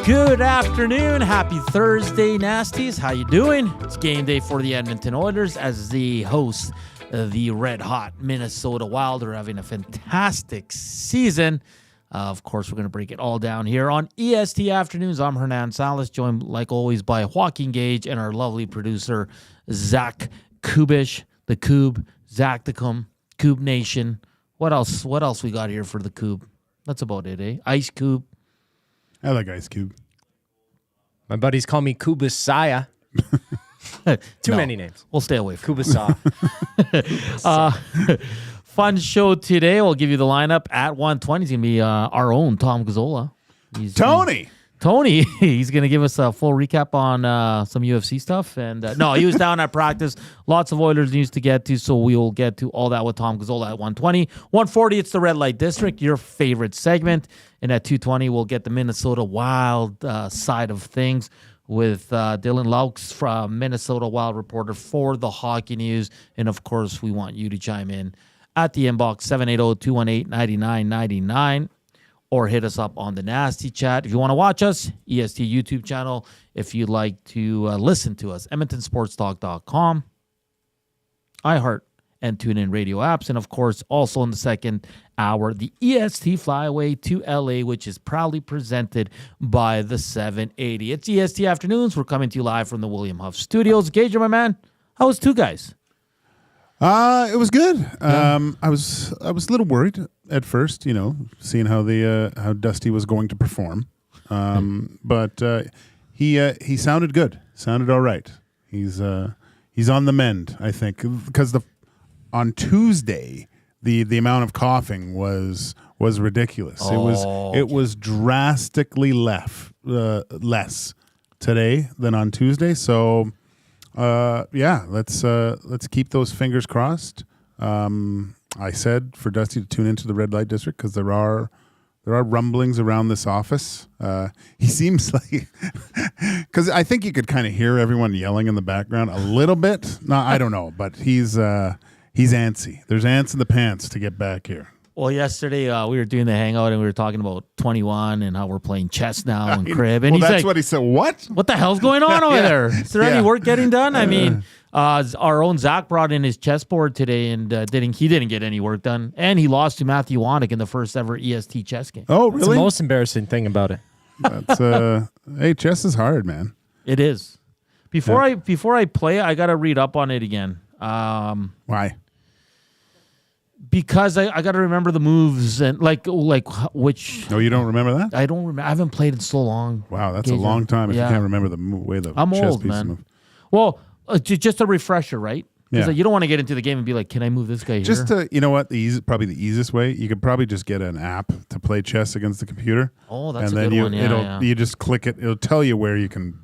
Good afternoon. Happy Thursday, Nasties. How you doing? It's game day for the Edmonton Oilers as the hosts of the red-hot Minnesota Wild are having a fantastic season. Of course, we're going to break it all down here on EST Afternoons. I'm Hernan Salas, joined like always by Joaquin Gage and our lovely producer, Zach Kubusch, the Kub, Zachticum, Kub Nation. What else we got here for the Kub? That's about it, eh? Ice Cube. I like Ice Cube. My buddies call me Kubusaya. Too many names. We'll stay away from Kubasa. Fun show today. We'll give you the lineup at 1:20. It's going to be our own Tom Gazzola. Tony, he's going to give us a full recap on some UFC stuff. And no, he was down at practice. Lots of Oilers news to get to, so we will get to all that with Tom Gazzola at 1:20. 1:40, it's the Red Light District, your favorite segment. And at 2:20, we'll get the Minnesota Wild side of things with Dylan Loucks from Minnesota Wild reporter for the Hockey News. And, of course, we want you to chime in at the inbox, 780-218-9999. Or hit us up on the Nasty Chat. If you want to watch us, EST YouTube channel. If you'd like to listen to us, EdmontonSportsTalk.com, iHeart, and TuneIn radio apps. And, of course, also in the second hour, the EST Flyaway to LA, which is proudly presented by the 780. It's EST Afternoons. We're coming to you live from the William Huff Studios. Gage, my man, how was two guys? It was good. Yeah. I was a little worried at first, seeing how how Dusty was going to perform. But he sounded good. Sounded all right. He's on the mend, I think, because on Tuesday the amount of coughing was ridiculous. It was drastically less today than on Tuesday. So. Let's keep those fingers crossed. I said for Dusty to tune into the Red Light District because there are rumblings around this office. He seems like because I think you could kind of hear everyone yelling in the background a little bit. No, I don't know, but he's antsy. There's ants in the pants to get back here. Well, yesterday we were doing the hangout and we were talking about 21 and how we're playing chess now and crib. And that's like, what he said. What the hell's going on over there? Is there any work getting done? I mean, our own Zach brought in his chessboard today and he didn't get any work done. And he lost to Matthew Wannick in the first ever EST chess game. Oh, really? That's the most embarrassing thing about it. Hey, chess is hard, man. It is. Before I play, I got to read up on it again. Why? Because I got to remember the moves and like which. Oh, you don't remember that? I don't remember. I haven't played in so long. Wow, that's a long time if you can't remember the way the I'm chess old, piece man. move. Well, just a refresher, right? Because Yeah. you don't want to get into the game and be like, can I move this guy Just here? to, you know what? Probably the easiest way. You could probably just get an app to play chess against the computer. Oh, that's and a then good one. Yeah, you just click it. It'll tell you where you can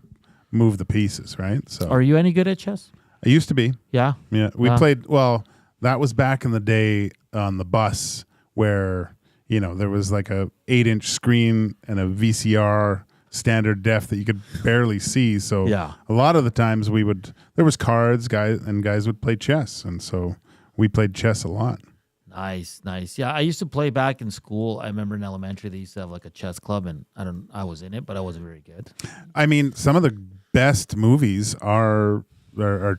move the pieces, right? So Are you any good at chess? I used to be. Yeah. Yeah, we played. Well, that was back in the day on the bus where there was like a 8-inch screen and a VCR standard def that you could barely see. So Yeah. a lot of the times there was cards, guys would play chess, and so we played chess a lot. Nice. Yeah, I used to play back in school. I remember in elementary they used to have like a chess club, and I was in it, but I wasn't very good. I mean, some of the best movies are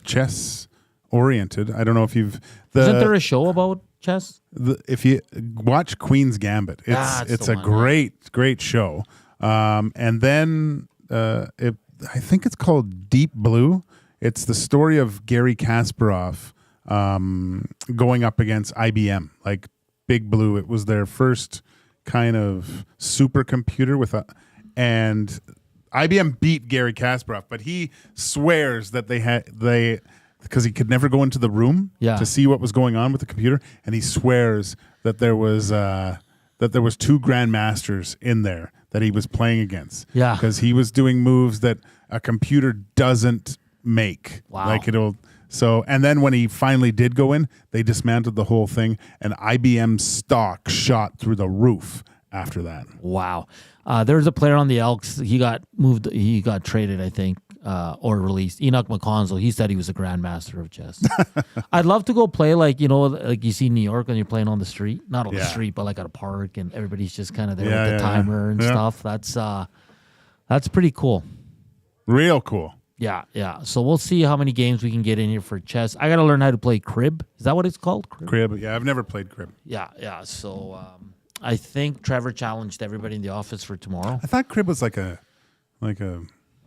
chess oriented. I don't know if you've Isn't there a show about chess? if you watch Queen's Gambit, it's a great show. And then I think it's called Deep Blue. It's the story of Garry Kasparov going up against IBM, like Big Blue. It was their first kind of supercomputer and IBM beat Garry Kasparov, but he swears that because he could never go into the room to see what was going on with the computer, and he swears that there was 2 grandmasters in there that he was playing against. Yeah, because he was doing moves that a computer doesn't make. Wow. Like and then when he finally did go in, they dismantled the whole thing, and IBM stock shot through the roof after that. Wow. There's a player on the Elks. He got traded, I think. Or released. Enoch McConsell, he said he was a grandmaster of chess. I'd love to go play like you see in New York when you're playing on the street. Not on the street, but like at a park and everybody's just kind of there with the timer and stuff. That's pretty cool. Real cool. Yeah. So we'll see how many games we can get in here for chess. I got to learn how to play crib. Is that what it's called? Crib. Yeah, I've never played crib. Yeah. So I think Trevor challenged everybody in the office for tomorrow. I thought crib was like a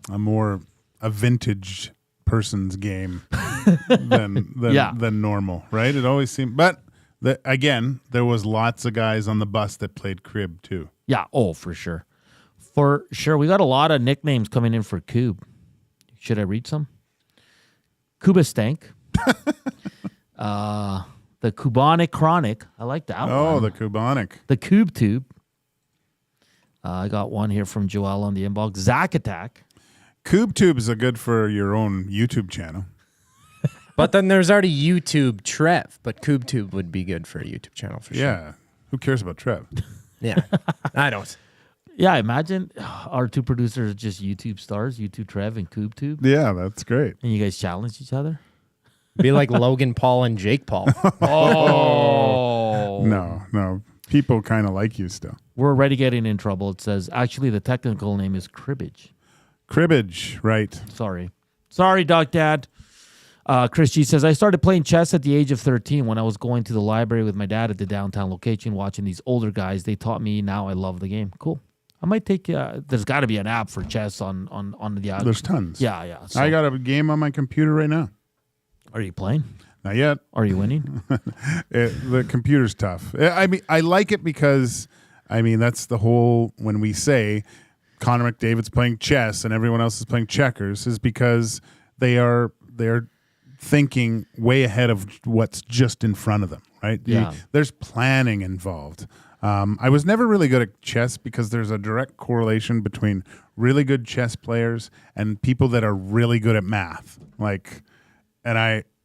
more vintage person's game than normal, right? It always seemed, but again, there was lots of guys on the bus that played crib too. Yeah. Oh, for sure. For sure. We got a lot of nicknames coming in for Kub. Should I read some? Kubusch. The Kubonic Chronic. I like that one. Oh, the Kubonic. The Kub Tube. I got one here from Joel on the inbox. Zach Attack. Kub Tubes are good for your own YouTube channel. But then there's already YouTube Trev, but Kub Tube would be good for a YouTube channel for sure. Yeah. Who cares about Trev? Yeah. I don't. Yeah, imagine our two producers are just YouTube stars, YouTube Trev and Kub Tube. Yeah, that's great. And you guys challenge each other? Be like Logan Paul and Jake Paul. Oh. No. People kind of like you still. We're already getting in trouble. It says, actually, the technical name is cribbage. Cribbage, right. Sorry, Doc Dad. Chris G says, I started playing chess at the age of 13 when I was going to the library with my dad at the downtown location, watching these older guys. They taught me. Now I love the game. Cool. I might take, there's got to be an app for chess on the There's tons. Yeah. So, I got a game on my computer right now. are you playing? Not yet. Are you winning? The computer's tough. I mean, I like it because, that's the whole, when we say Connor McDavid's playing chess and everyone else is playing checkers, is because they're thinking way ahead of what's just in front of them, right? Yeah. There's planning involved. I was never really good at chess because there's a direct correlation between really good chess players and people that are really good at math.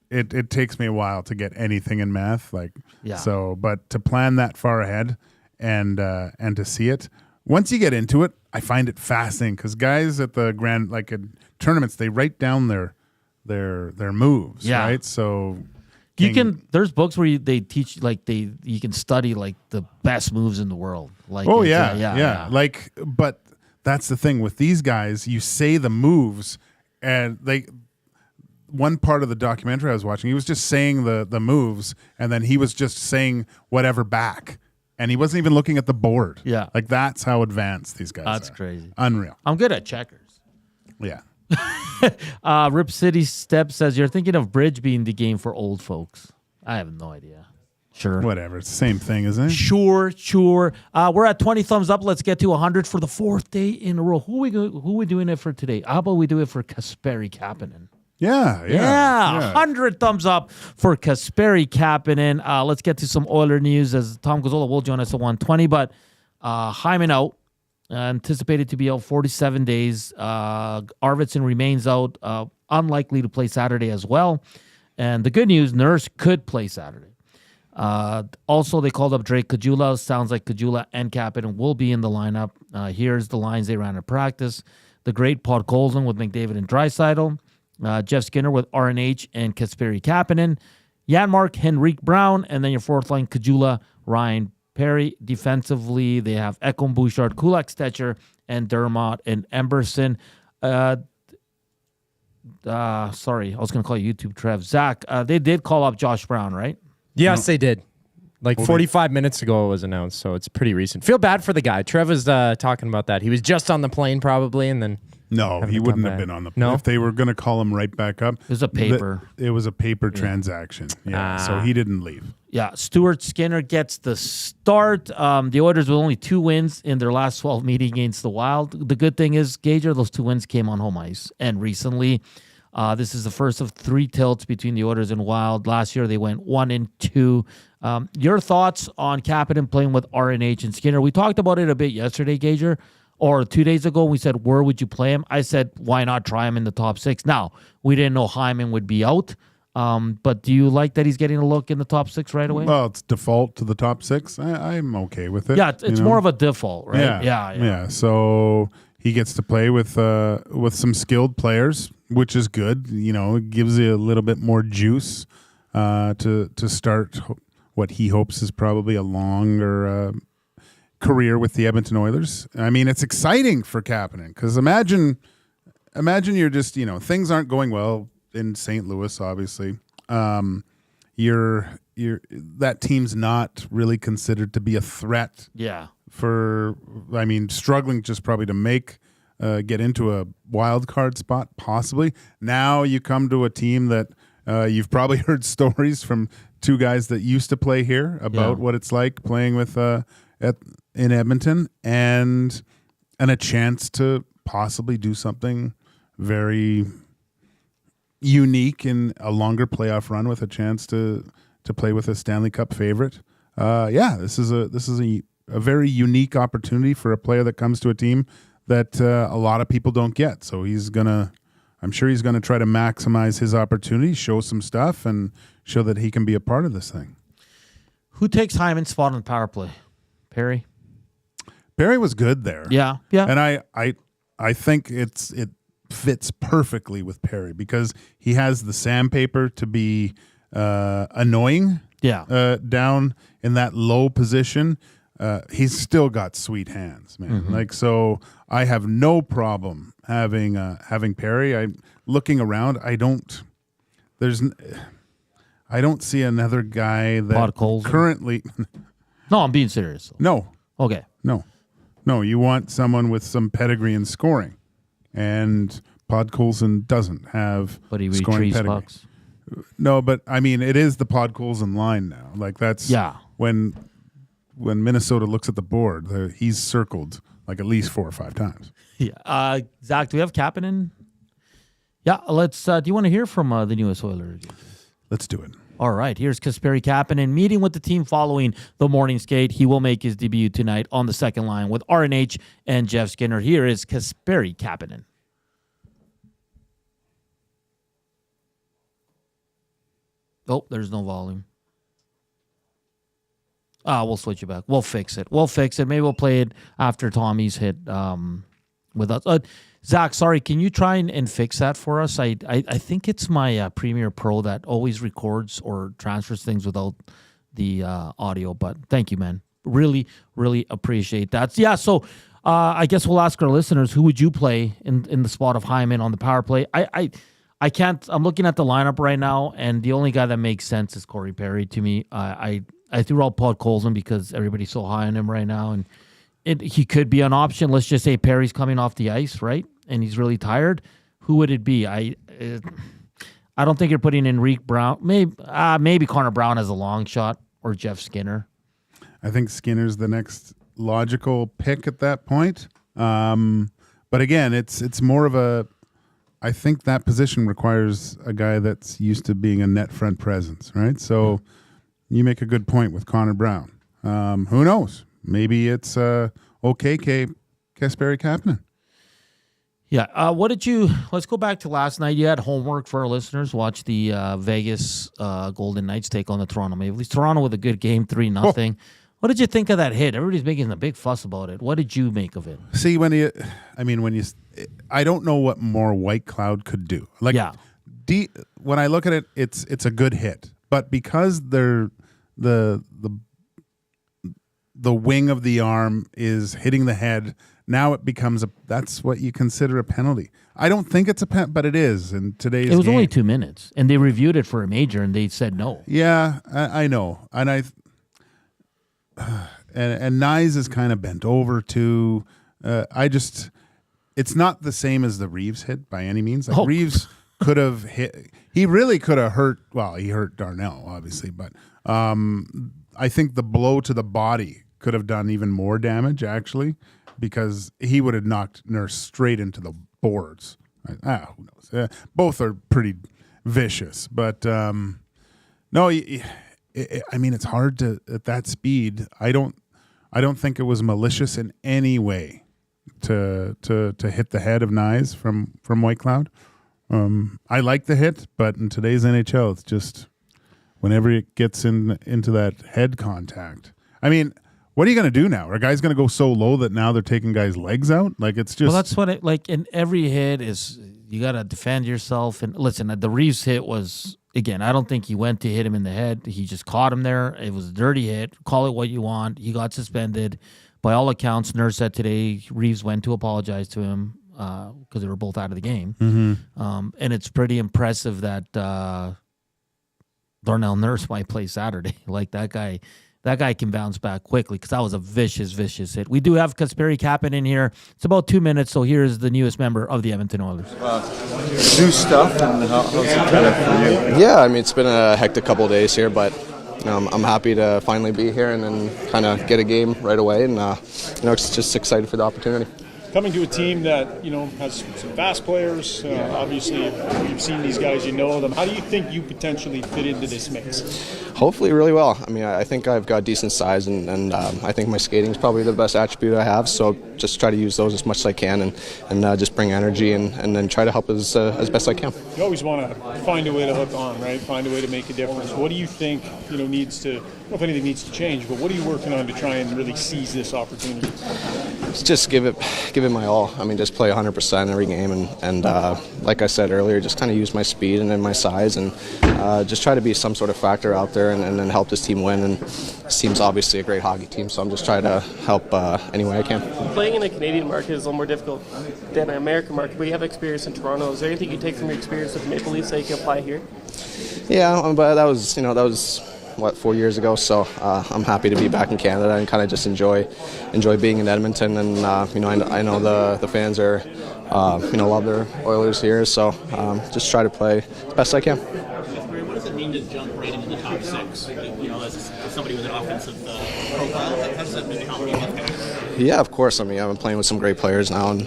It takes me a while to get anything in math. But to plan that far ahead and to see it, once you get into it, I find it fascinating because guys at the at tournaments, they write down their moves, right? So there's books where they teach you can study the best moves in the world. Yeah. But that's the thing with these guys, you say the moves and one part of the documentary I was watching, he was just saying the moves and then he was just saying whatever back. And he wasn't even looking at the board. Yeah. That's how advanced these guys are. That's crazy. Unreal. I'm good at checkers. Yeah. Rip City Step says, you're thinking of bridge being the game for old folks. I have no idea. Sure. Whatever. It's the same thing, isn't it? Sure. We're at 20 thumbs up. Let's get to 100 for the fourth day in a row. Who we doing it for today? How about we do it for Kasperi Kapanen? Yeah. 100 thumbs up for Kasperi Kapanen. Let's get to some Oiler news as Tom Gazzola will join us at 120. But Hyman out, anticipated to be out 47 days. Ardvisson remains out, unlikely to play Saturday as well. And the good news, Nurse could play Saturday. Also, they called up Drake Caggiula. Sounds like Caggiula and Kapanen will be in the lineup. Here's the lines they ran at practice. The great Pod Colson with McDavid and Draisaitl. Jeff Skinner with RNH and Kasperi Kapanen, Janmark, Henrik Brown, and then your fourth line, Caggiula, Ryan Perry. Defensively, they have Ekholm, Bouchard, Kulak, Stetcher, and Dermott and Emberson. Sorry, I was going to call you YouTube Trev. Zach, they did call up Josh Brown, right? Yes, they did. 45 minutes ago it was announced, so it's pretty recent. Feel bad for the guy. Trev was talking about that. He was just on the plane probably, and then... No, he wouldn't have been on the plane. No? If they were going to call him right back up. It was a paper. It was a paper transaction. Yeah, so he didn't leave. Yeah, Stuart Skinner gets the start. The Oilers with only 2 wins in their last 12 meetings against the Wild. The good thing is, Gager, those 2 wins came on home ice. And recently, this is the first of 3 tilts between the Oilers and Wild. Last year, they went 1-2. Your thoughts on Kapanen playing with RNH and Skinner? We talked about it a bit yesterday, Gager. Or 2 days ago, we said, where would you play him? I said, why not try him in the top 6? Now, we didn't know Hyman would be out. But do you like that he's getting a look in the top 6 right away? Well, it's default to the top 6. I'm okay with it. Yeah, it's more of a default, right? Yeah. So he gets to play with some skilled players, which is good. It gives you a little bit more juice to start what he hopes is probably a longer career with the Edmonton Oilers. I mean, it's exciting for Kapanen because imagine you're just, things aren't going well in St. Louis, obviously. You're that team's not really considered to be a threat. Yeah. Struggling just probably to get into a wild card spot, possibly. Now you come to a team that you've probably heard stories from two guys that used to play here about what it's like playing with in Edmonton, and a chance to possibly do something very unique in a longer playoff run with a chance to play with a Stanley Cup favorite. This is a very unique opportunity for a player that comes to a team that a lot of people don't get. So I'm sure he's gonna try to maximize his opportunity, show some stuff, and show that he can be a part of this thing. Who takes Hyman's spot on the power play? Perry? Perry was good there. Yeah. And I think it fits perfectly with Perry because he has the sandpaper to be annoying. Yeah. Down in that low position. He's still got sweet hands, man. Mm-hmm. So I have no problem having Perry. I'm looking around. I don't see another guy that currently. No, I'm being serious. No. Okay. No. You want someone with some pedigree in scoring, and Podkolzin doesn't have. But he scoring retrieves pedigree. pucks. No, but I mean, it is the Podkolzin line now. Like that's when Minnesota looks at the board, he's circled like at least 4 or 5 times. Yeah. Zach, do we have Kapanen? Yeah. Let's. Do you want to hear from the newest Oilers? Let's do it. All right, here's Kasperi Kapanen meeting with the team following the morning skate. He will make his debut tonight on the second line with RNH and Jeff Skinner. Here is Kasperi Kapanen. Oh, there's no volume. We'll switch it back. We'll fix it. Maybe we'll play it after Tommy's hit with us. Zach, sorry, can you try and fix that for us? I think it's my Premiere Pro that always records or transfers things without the audio, but thank you, man. Really, really appreciate that. Yeah, so I guess we'll ask our listeners, who would you play in the spot of Hyman on the power play? I can't. I'm looking at the lineup right now, and the only guy that makes sense is Corey Perry to me. I threw out Podkolzin because everybody's so high on him right now, and he could be an option. Let's just say Perry's coming off the ice, right? And he's really tired. Who would it be? I don't think you're putting in Reek Brown. Maybe Connor Brown as a long shot or Jeff Skinner. I think Skinner's the next logical pick at that point. But again, it's more of a. I think that position requires a guy that's used to being a net front presence, right? So you make a good point with Connor Brown. Who knows? Maybe it's Kasperi Kapanen. Yeah. Let's go back to last night. You had homework for our listeners. Watch the Vegas Golden Knights take on the Toronto Maple Leafs. Toronto with a good game, 3-0. Oh. What did you think of that hit? Everybody's making a big fuss about it. What did you make of it? See, I don't know what more White Cloud could do. When I look at it, it's a good hit. But because they're the wing of the arm is hitting the head, now it becomes that's what you consider a penalty. I don't think it's a penalty, but it is in today's game. It was only 2 minutes, and they reviewed it for a major, and they said no. Yeah, I know. And and Nyes is kind of bent over too. It's not the same as the Reeves hit by any means. Reeves could have hit. He really could have hurt. Well, he hurt Darnell, obviously, but I think the blow to the body could have done even more damage, actually, because he would have knocked Nurse straight into the boards. Who knows? Both are pretty vicious, but no. It's hard to at that speed. I don't think it was malicious in any way to hit the head of Nyes from White Cloud. I like the hit, but in today's NHL, it's just whenever it gets into that head contact. I mean, what are you going to do now? Are guys going to go so low that now they're taking guys' legs out? Like, it's just... Well, that's what in every hit is you got to defend yourself. And listen, the Reeves hit was, again, I don't think he went to hit him in the head. He just caught him there. It was a dirty hit. Call it what you want. He got suspended. by all accounts, Nurse said today Reeves went to apologize to him because they were both out of the game. Mm-hmm. And it's pretty impressive that Darnell Nurse might play Saturday. Like that guy can bounce back quickly because that was a vicious hit. We do have Kasperi Kapanen in here. It's about 2 minutes, so here's the newest member of the Edmonton Oilers. New stuff, and how's it kind of for you? Yeah, I mean, it's been a hectic couple of days here, but I'm happy to finally be here and then kind of get a game right away, and just excited for the opportunity. Coming to a team that has some fast players, obviously you've seen these guys, you know them. How do you think you potentially fit into this mix? Hopefully really well. I mean, I think I've got decent size, and I think my skating is probably the best attribute I have, so just try to use those as much as I can and just bring energy and then try to help as best I can. You always want to find a way to hook on, right? Find a way to make a difference. What do you think needs to, I don't know if anything needs to change, but what are you working on to try and really seize this opportunity? Just give it my all. I mean, just play 100% every game, and like I said earlier, just kind of use my speed and then my size, and just try to be some sort of factor out there and then help this team win. And this team's obviously a great hockey team, so I'm just trying to help any way I can. Playing in the Canadian market is a little more difficult than an American market, but you have experience in Toronto. Is there anything you take from your experience with Maple Leafs that you can apply here? Yeah, but that was 4 years ago, so I'm happy to be back in Canada and kind of just enjoy being in Edmonton, and I know the fans are love their Oilers here, so just try to play the best I can. What does it mean to jump right into the top six? As somebody with an offensive profile, how does that make you look at? Yeah, of course. I mean, I've been playing with some great players now, and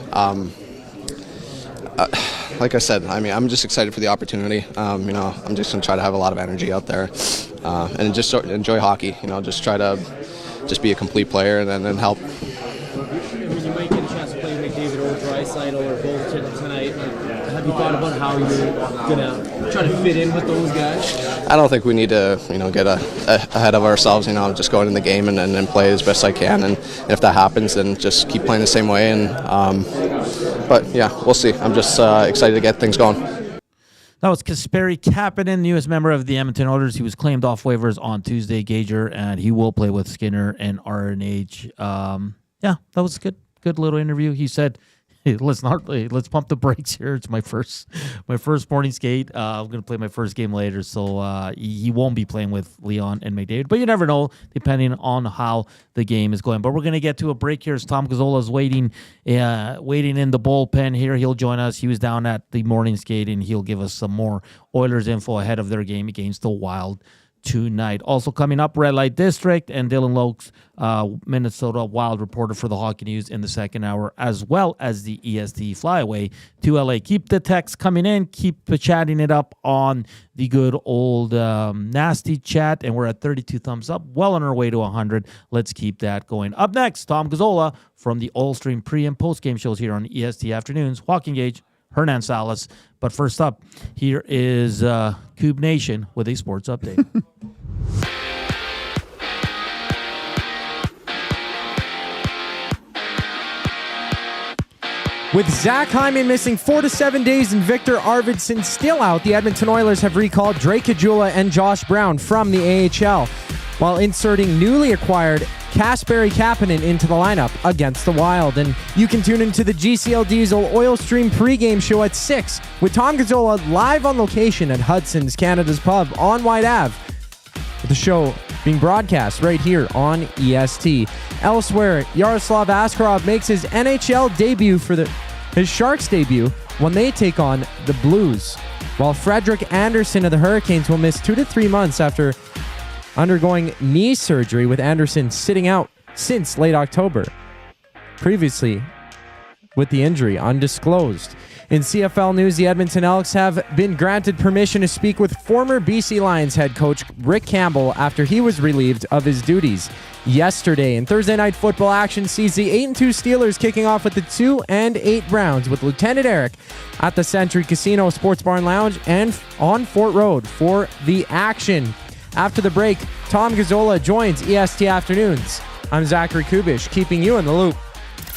like I said, I mean, I'm just excited for the opportunity. I'm just going to try to have a lot of energy out there and just enjoy hockey. Just try to be a complete player and then help. You might get a chance to play McDavid or Draisaitl or both tonight. Have you thought about how you're going to try to fit in with those guys? I don't think we need to, get ahead of ourselves. Just going in the game and play as best I can. And if that happens, then just keep playing the same way. And but yeah, we'll see. I'm just excited to get things going. That was Kasperi Kapanen, newest member of the Edmonton Oilers. He was claimed off waivers on Tuesday, Gager, and he will play with Skinner and RNH. Yeah, that was a good little interview. He said, hey, let's pump the brakes here. It's my first morning skate. I'm going to play my first game later, so he won't be playing with Leon and McDavid. But you never know, depending on how the game is going. But we're going to get to a break here as Tom Gazzola is waiting in the bullpen here. He'll join us. He was down at the morning skate, and he'll give us some more Oilers info ahead of their game against the Wild tonight. Also coming up, Red Light District and Dylan Loucks, Minnesota Wild reporter for the Hockey News in the second hour, as well as the EST flyaway to LA. Keep the text coming in. Keep chatting it up on the good old nasty chat, and we're at 32 thumbs up, well on our way to 100. Let's keep that going. Up next, Tom Gazzola from the Oil Stream pre- and post-game shows here on EST Afternoons. Joaquin Gage, Hernan Salas. But first up, here is Cube Nation with a sports update. With Zach Hyman missing 4 to 7 days and Victor Ardvisson still out, the Edmonton Oilers have recalled Drake Caggiula and Josh Brown from the AHL, while inserting newly acquired Kasperi Kapanen into the lineup against the Wild. And you can tune into the GCL Diesel Oil Stream pregame show at 6 with Tom Gazzola live on location at Hudson's Canada's Pub on White Ave. The show being broadcast right here on EST. Elsewhere, Yaroslav Askarov makes his NHL debut his Sharks debut when they take on the Blues, while Frederik Andersen of the Hurricanes will miss 2 to 3 months after undergoing knee surgery, with Anderson sitting out since late October. Previously, with the injury undisclosed. In CFL news, the Edmonton Elks have been granted permission to speak with former BC Lions head coach Rick Campbell after he was relieved of his duties yesterday. And Thursday night football action sees the 8-2 Steelers kicking off with the 2-8 Browns, with Lieutenant Eric at the Century Casino Sports Barn Lounge and on Fort Road for the action. After the break, Tom Gazzola joins EST Afternoons. I'm Zachary Kubusch, keeping you in the loop.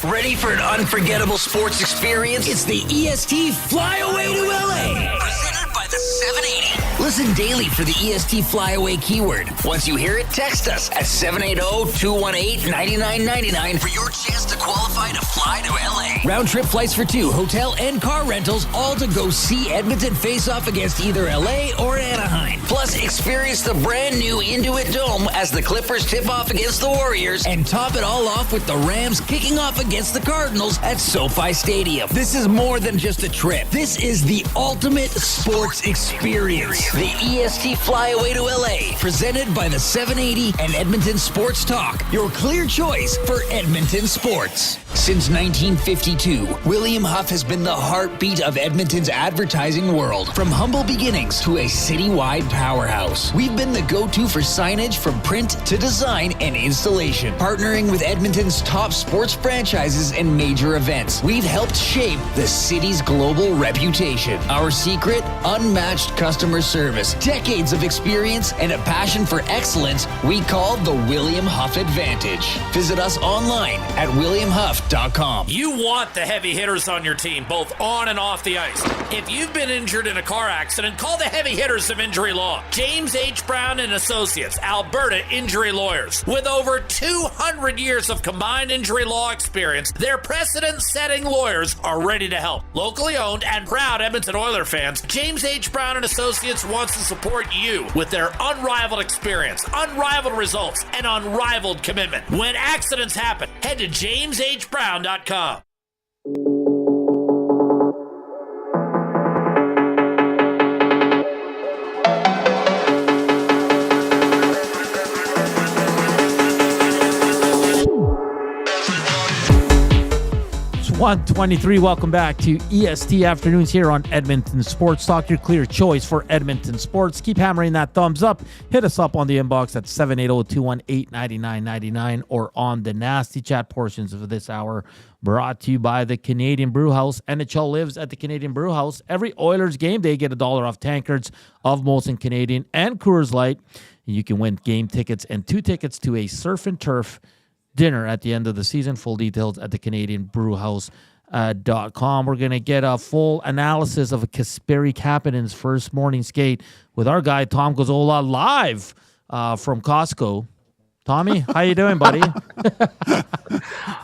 Ready for an unforgettable sports experience? It's the EST Flyaway to LA. Presented by the 780. Listen daily for the EST Flyaway keyword. Once you hear it, text us at 780-218-9999 for your chance to qualify to fly to LA. Round trip flights for 2, hotel and car rentals, all to go see Edmonton face off against either LA or Anaheim. Plus, experience the brand new Intuit Dome as the Clippers tip off against the Warriors, and top it all off with the Rams kicking off against the Cardinals at SoFi Stadium. This is more than just a trip. This is the ultimate sports experience. The EST Flyaway to LA, presented by the 780 and Edmonton Sports Talk, your clear choice for Edmonton sports. Since 1952, William Huff has been the heartbeat of Edmonton's advertising world. From humble beginnings to a citywide powerhouse, we've been the go-to for signage from print to design and installation. Partnering with Edmonton's top sports franchises and major events, we've helped shape the city's global reputation. Our secret? Unmatched customer service, decades of experience, and a passion for excellence we call the William Huff Advantage. Visit us online at williamhuff.com. You want the heavy hitters on your team, both on and off the ice. If you've been injured in a car accident, call the heavy hitters of injury law. James H. Brown and Associates, Alberta Injury Lawyers. With over 200 years of combined injury law experience, their precedent-setting lawyers are ready to help. Locally owned and proud Edmonton Oilers fans, James H. Brown and Associates wants to support you with their unrivaled experience, unrivaled results, and unrivaled commitment. When accidents happen, head to jameshbrown.com. It's 1:23. Welcome back to EST Afternoons here on Edmonton Sports Talk, your clear choice for Edmonton sports. Keep hammering that thumbs up. Hit us up on the inbox at 780-218-9999 or on the nasty chat portions of this hour, brought to you by the Canadian Brew House. NHL lives at the Canadian Brew House. Every Oilers game, they get $1 off tankards of Molson Canadian and Coors Light. You can win game tickets and 2 tickets to a surf and turf dinner at the end of the season. Full details at the CanadianBrewHouse.com. We're going to get a full analysis of Kasperi Kapanen's first morning skate with our guy, Tom Gazzola, live from Costco. Tommy, how you doing, buddy?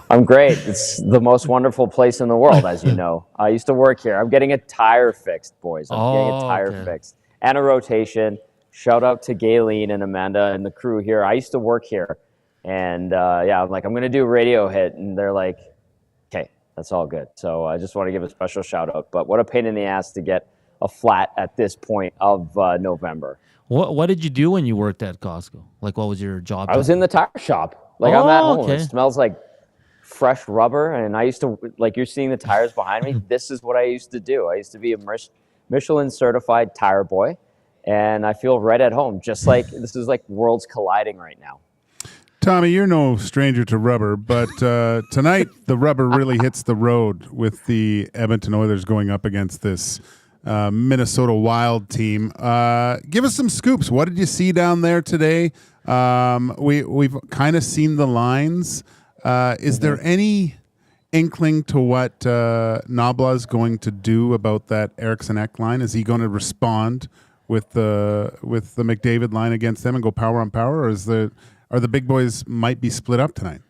I'm great. It's the most wonderful place in the world, as you know. I used to work here. I'm getting a tire fixed, boys. I'm getting a tire fixed. And a rotation. Shout out to Galen and Amanda and the crew here. I used to work here. And I'm like, I'm going to do a radio hit. And they're like, okay, that's all good. So I just want to give a special shout out. But what a pain in the ass to get a flat at this point of November. What did you do when you worked at Costco? Like, what was your job? I was in the tire shop. Like, I'm at home. Okay. It smells like fresh rubber. And I used to, like, you're seeing the tires behind me. This is what I used to do. I used to be a Michelin certified tire boy. And I feel right at home. Just like, this is like worlds colliding right now. Tommy, you're no stranger to rubber, but tonight the rubber really hits the road with the Edmonton Oilers going up against this Minnesota Wild team. Give us some scoops. What did you see down there today? We've kind of seen the lines. Is there any inkling to what Knoblauch's going to do about that Eriksson Ek line? Is he going to respond with the McDavid line against them and go power on power, or are the big boys might be split up tonight?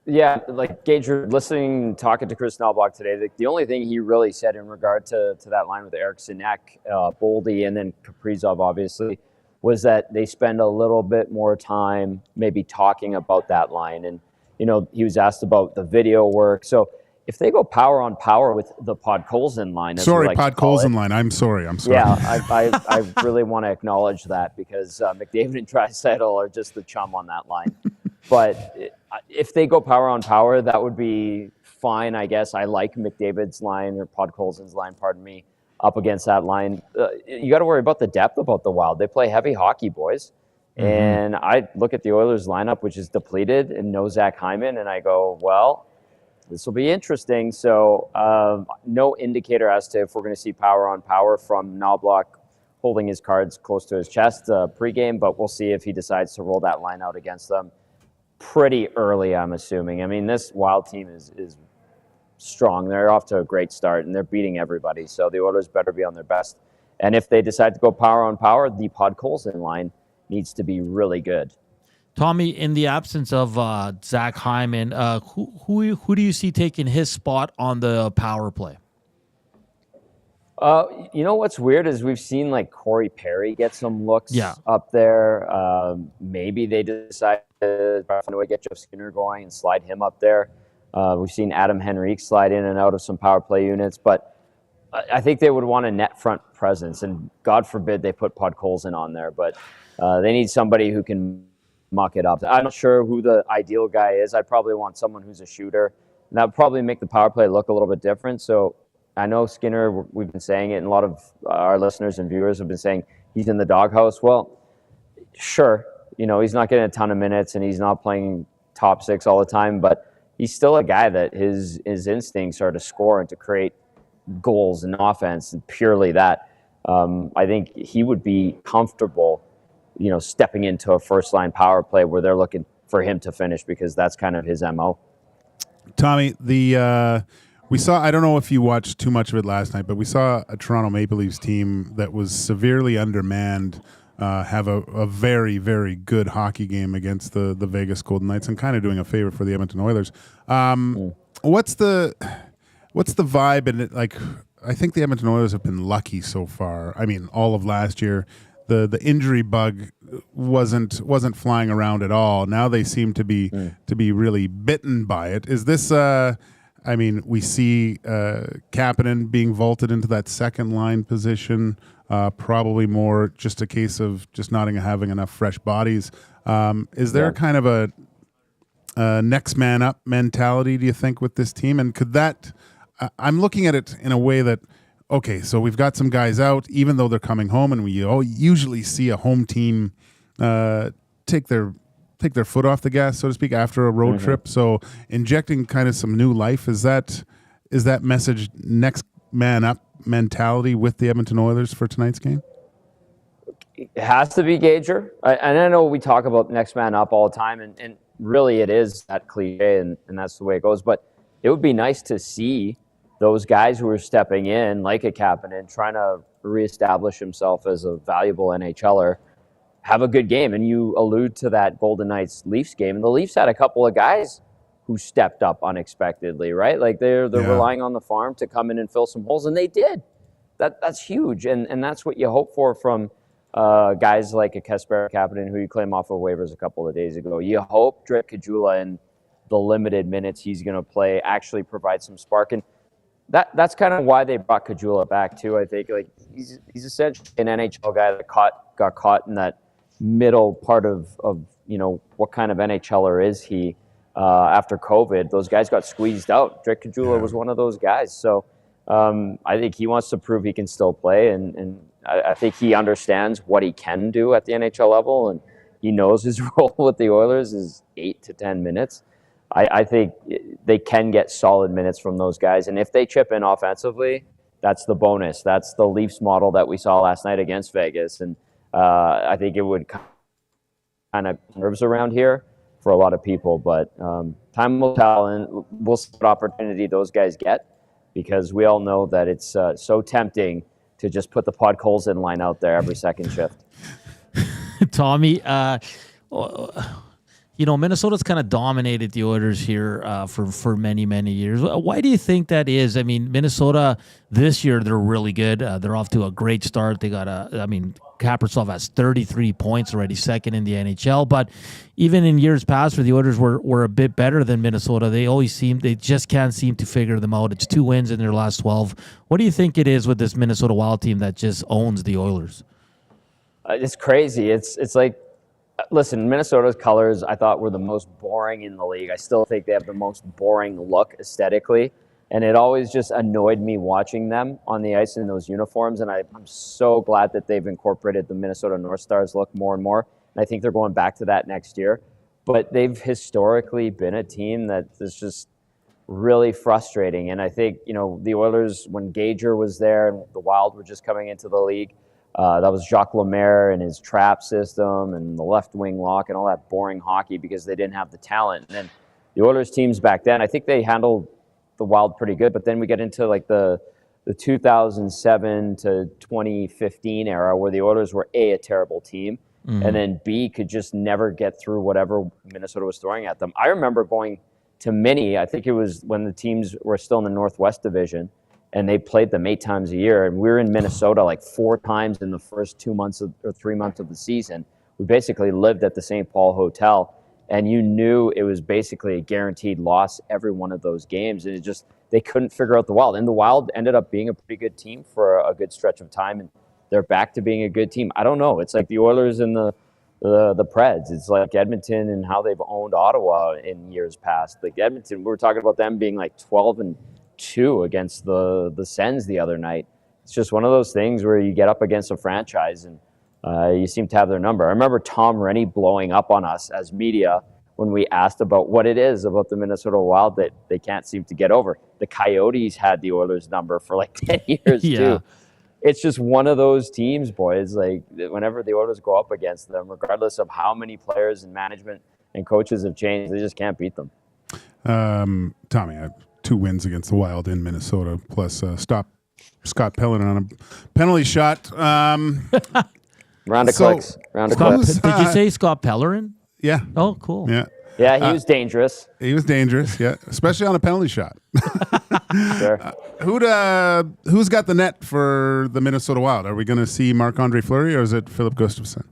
Yeah, like Gage, listening, talking to Chris Knoblauch today, the only thing he really said in regard to that line with Eriksson Ek, Boldy, and then Kaprizov, obviously, was that they spend a little bit more time maybe talking about that line. And, you know, he was asked about the video work. So if they go power on power with the Podkolzin line. Podkolzin line. I'm sorry. Yeah, I really want to acknowledge that because McDavid and Draisaitl are just the chum on that line. But if they go power on power, that would be fine, I guess. I like McDavid's line, or Podkolzin's line, pardon me, up against that line. You got to worry about the depth about the Wild. They play heavy hockey, boys. Mm-hmm. And I look at the Oilers lineup, which is depleted, and no Zach Hyman, and I go, well, this will be interesting. So no indicator as to if we're going to see power on power from Knoblauch holding his cards close to his chest pregame, but we'll see if he decides to roll that line out against them pretty early, I'm assuming. I mean, this Wild team is strong. They're off to a great start, and they're beating everybody. So the Oilers better be on their best And if they decide to go power on power, the Podkolzin line needs to be really good. Tommy, in the absence of Zach Hyman, who do you see taking his spot on the power play? You know what's weird is we've seen like Corey Perry get some looks up there. Maybe they decide to find a way to get Jeff Skinner going and slide him up there. We've seen Adam Henrique slide in and out of some power play units, but I think they would want a net front presence, and God forbid they put Podkolzin on there, but they need somebody who can muck it up. I'm not sure who the ideal guy is. I'd probably want someone who's a shooter, and that would probably make the power play look a little bit different. So I know Skinner, we've been saying it, and a lot of our listeners and viewers have been saying he's in the doghouse. Well, sure, he's not getting a ton of minutes, and he's not playing top six all the time, but he's still a guy that his instincts are to score and to create goals and offense, and purely that. I think he would be comfortable, stepping into a first-line power play where they're looking for him to finish, because that's kind of his MO. Tommy, we saw, I don't know if you watched too much of it last night, but we saw a Toronto Maple Leafs team that was severely undermanned have a very, very good hockey game against the Vegas Golden Knights, and kind of doing a favor for the Edmonton Oilers. What's the vibe? And I think the Edmonton Oilers have been lucky so far. I mean, all of last year, the injury bug wasn't flying around at all. Now they seem to be really bitten by it. Is this? We see Kapanen being vaulted into that second line position. Probably more just a case of just not having enough fresh bodies. Is there kind of a next man up mentality, do you think, with this team? And could that? I'm looking at it in a way that, okay, so we've got some guys out, even though they're coming home, and we usually see a home team take their foot off the gas, so to speak, after a road trip. So injecting kind of some new life, is that message next man up mentality with the Edmonton Oilers for tonight's game? It has to be Gager. And I know we talk about next man up all the time, and really it is that cliche, and that's the way it goes. But it would be nice to see those guys who are stepping in, like a Kapanen, trying to reestablish himself as a valuable NHLer, have a good game. And you allude to that Golden Knights Leafs game, and the Leafs had a couple of guys who stepped up unexpectedly, right? Like they're relying on the farm to come in and fill some holes, and they did. That's huge, and that's what you hope for from guys like a Kasperi Kapanen, who you claim off of waivers a couple of days ago. You hope Caggiula, in the limited minutes he's going to play, actually provide some spark, and that's kind of why they brought Caggiula back too. I think he's essentially an NHL guy that got caught in that middle part of what kind of NHLer is he. After COVID, those guys got squeezed out. Drake Caggiula was one of those guys. So I think he wants to prove he can still play, and I think he understands what he can do at the NHL level, and he knows his role with the Oilers is 8 to 10 minutes. I think they can get solid minutes from those guys, and if they chip in offensively, that's the bonus. That's the Leafs model that we saw last night against Vegas, and I think it would kind of nerves around here for a lot of people, but time will tell, and we'll see what opportunity those guys get, because we all know that it's so tempting to just put the Podkolzin line out there every second shift. Tommy, Minnesota's kind of dominated the Oilers here for many, many years. Why do you think that is? I mean, Minnesota this year, they're really good. They're off to a great start. They got Kaprizov has 33 points already, second in the NHL. But even in years past where the Oilers were a bit better than Minnesota, they just can't seem to figure them out. It's 2 wins in their last 12. What do you think it is with this Minnesota Wild team that just owns the Oilers? It's crazy. It's like, listen, Minnesota's colors I thought were the most boring in the league. I still think they have the most boring look aesthetically. And it always just annoyed me watching them on the ice in those uniforms. And I'm so glad that they've incorporated the Minnesota North Stars look more and more. And I think they're going back to that next year. But they've historically been a team that is just really frustrating. And I think, the Oilers, when Gager was there and the Wild were just coming into the league, that was Jacques Lemaire and his trap system and the left wing lock and all that boring hockey because they didn't have the talent. And then the Oilers teams back then, I think they handled the Wild pretty good, but then we get into like the the 2007 to 2015 era where the Oilers were a terrible team, and then B, could just never get through whatever Minnesota was throwing at them. I remember going to Mini, I think it was when the teams were still in the Northwest Division, and they played them 8 times a year, and we were in Minnesota like 4 times in the first 2 months or 3 months of the season. We basically lived at the St. Paul Hotel, and you knew it was basically a guaranteed loss every one of those games, and they couldn't figure out the Wild. And the Wild ended up being a pretty good team for a good stretch of time, and they're back to being a good team. I don't know. It's like the Oilers and the Preds. It's like Edmonton and how they've owned Ottawa in years past. Like Edmonton, we were talking about them being like 12-2 against the Sens the other night. It's just one of those things where you get up against a franchise and you seem to have their number. I remember Tom Rennie blowing up on us as media when we asked about what it is about the Minnesota Wild that they can't seem to get over. The Coyotes had the Oilers number for like 10 years too. It's just one of those teams, boys. Like whenever the Oilers go up against them, regardless of how many players and management and coaches have changed, they just can't beat them. Tommy, I have 2 wins against the Wild in Minnesota, plus stop Scott Pellerin on a penalty shot. Round of clicks. Did you say Scott Pellerin? Yeah. Oh, cool. Yeah. Yeah, he was dangerous. He was dangerous, yeah, especially on a penalty shot. Sure. Who's got the net for the Minnesota Wild? Are we going to see Marc-Andre Fleury or is it Philip Gustafsson?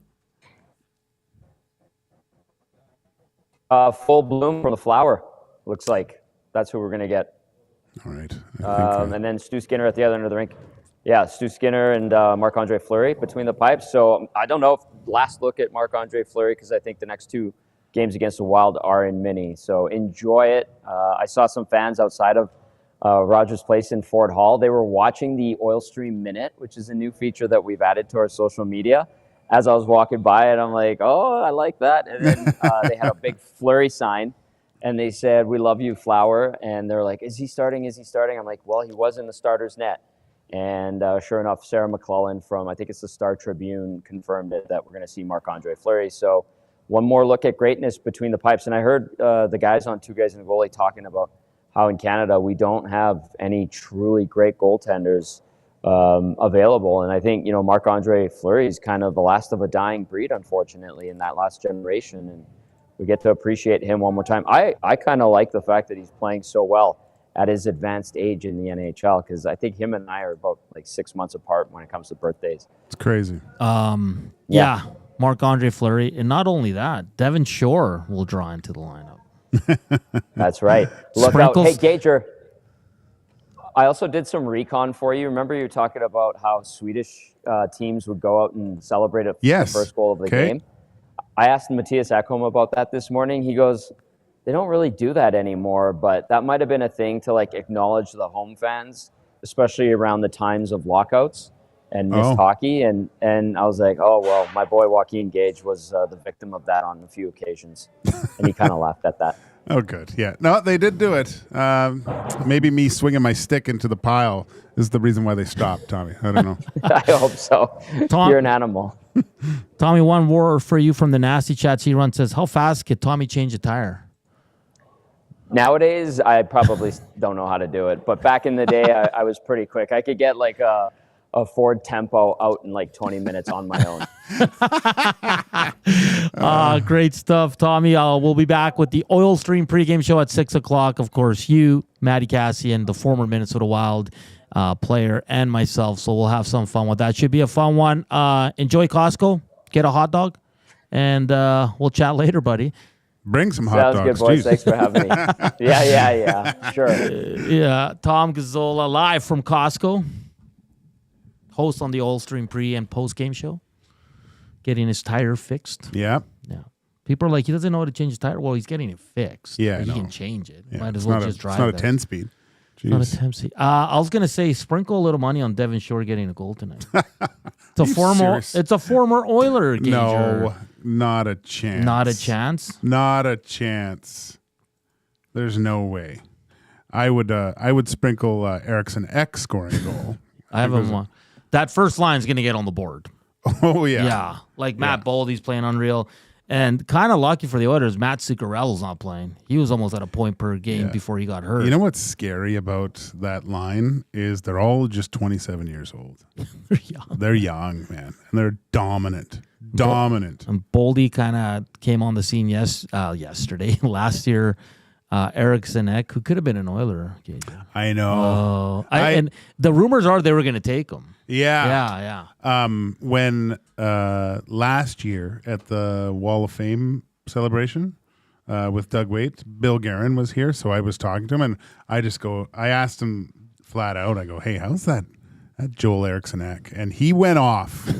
Full bloom from the flower, looks like. That's who we're going to get. All right. And then Stu Skinner at the other end of the rink. Yeah, Stu Skinner and Marc-Andre Fleury between the pipes. So I don't know if last look at Marc-Andre Fleury, because I think the next 2 games against the Wild are in Mini. So enjoy it. I saw some fans outside of Rogers Place in Fort Hall. They were watching the Oil Stream Minute, which is a new feature that we've added to our social media. As I was walking by it, I'm like, oh, I like that. And then they had a big Fleury sign, and they said, "We love you, Flower." And they're like, "Is he starting? Is he starting?" I'm like, well, he was in the starter's net. And sure enough, Sarah McClellan from, I think it's the Star Tribune, confirmed it that we're going to see Marc-Andre Fleury. So one more look at greatness between the pipes. And I heard the guys on 2 Guys and a Goalie talking about how in Canada we don't have any truly great goaltenders available. And I think, Marc-Andre Fleury is kind of the last of a dying breed, unfortunately, in that last generation. And we get to appreciate him one more time. I kind of like the fact that he's playing so well at his advanced age in the NHL, because I think him and I are about like 6 months apart when it comes to birthdays. It's crazy. Yeah. Marc-Andre Fleury. And not only that, Devin Shore will draw into the lineup. That's right. Look Sprinkles. Out. Hey, Gager, I also did some recon for you. Remember you were talking about how Swedish teams would go out and celebrate the first goal of the game? I asked Matthias Ekholm about that this morning. He goes, they don't really do that anymore, but that might have been a thing to acknowledge the home fans, especially around the times of lockouts and missed hockey. And I was like, oh, well, my boy Joaquin Gage was the victim of that on a few occasions. And he kind of laughed at that. Oh, good. Yeah. No, they did do it. Maybe me swinging my stick into the pile is the reason why they stopped, Tommy. I don't know. I hope so. You're an animal. Tommy, one more for you from the Nasty Chats. He runs says, how fast could Tommy change a tire? Nowadays, I probably don't know how to do it. But back in the day, I was pretty quick. I could get a Ford Tempo out in 20 minutes on my own. Great stuff, Tommy. We'll be back with the Oil Stream pregame show at 6 o'clock. Of course, you, Matty Cassian, the former Minnesota Wild player, and myself. So we'll have some fun with that. Should be a fun one. Enjoy Costco. Get a hot dog. And we'll chat later, buddy. Bring some hot dogs. Sounds good, boys. Thanks for having me. Yeah. Sure. Tom Gazzola live from Costco. Host on the Oil Stream pre and post game show. Getting his tire fixed. Yeah. People are like, he doesn't know how to change his tire. Well, he's getting it fixed. Yeah, he can change it. Yeah, Might as well just drive it. It's not a 10-speed. Not a 10-speed. I was gonna say, sprinkle a little money on Devin Shore getting a goal tonight. It's a former Oiler. Gager. No, not a chance. Not a chance. Not a chance. There's no way. I would sprinkle Eriksson Ek scoring a goal. I have him. That first line's gonna get on the board. Oh yeah. Yeah, Matt Boldy's playing unreal. And kind of lucky for the Oilers, Matt Zuccarello's not playing. He was almost at a point per game before he got hurt. You know what's scary about that line is they're all just 27 years old. They're young. They're young, man. And they're dominant. Dominant. And Boldy kind of came on the scene yesterday. Last year, Eriksson Ek, who could have been an Oiler. I know. And the rumors are they were going to take him. Yeah. When last year at the Wall of Fame celebration with Doug Waite, Bill Guerin was here, so I was talking to him, and I asked him flat out, I go, hey, how's that Joel Eriksson Ek? And he went off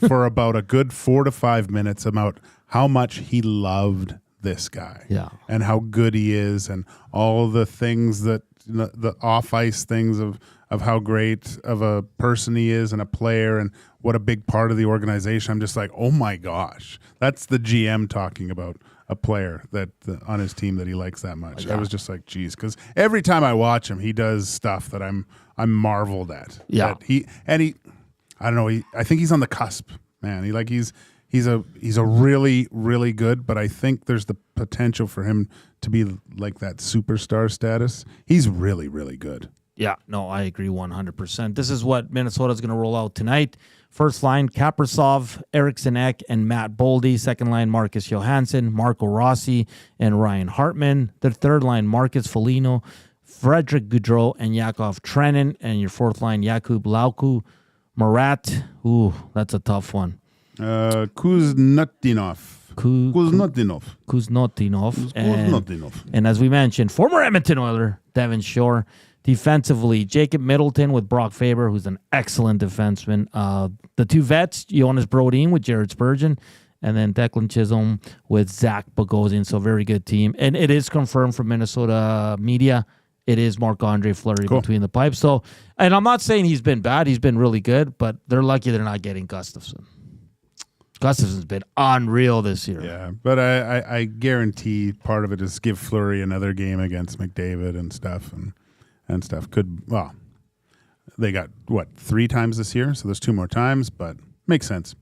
for about a good 4 to 5 minutes about how much he loved this guy. Yeah. And how good he is, and all the things that, the off-ice things of how great of a person he is and a player and what a big part of the organization. I'm just like, oh my gosh, that's the GM talking about a player that on his team that he likes that much. I was just like, geez, because every time I watch him, he does stuff that I'm marveled at. Yeah, I don't know. I think he's on the cusp, man. He's a really, really good, but I think there's the potential for him to be like that superstar status. He's really, really good. Yeah, no, I agree 100%. This is what Minnesota's going to roll out tonight. First line, Kaprizov, Eriksson Ek, and Matt Boldy. Second line, Marcus Johansson, Marco Rossi, and Ryan Hartman. The third line, Marcus Foligno, Frederick Gaudreau, and Yakov Trenin. And your fourth line, Jakub Lauku, Marat. Ooh, that's a tough one. Kuznetsov. And as we mentioned, former Edmonton Oiler, Devin Shore. Defensively, Jacob Middleton with Brock Faber, who's an excellent defenseman. The two vets, Jonas Brodin with Jared Spurgeon, and then Declan Chisholm with Zach Bogosian. So very good team. And it is confirmed from Minnesota media. It is Marc-Andre Fleury between the pipes. So, and I'm not saying he's been bad. He's been really good, but they're lucky they're not getting Gustafsson. Gustafsson's been unreal this year. Yeah, but I guarantee part of it is give Fleury another game against McDavid and stuff. And stuff they got 3 times this year, so there's 2 more times, but makes sense.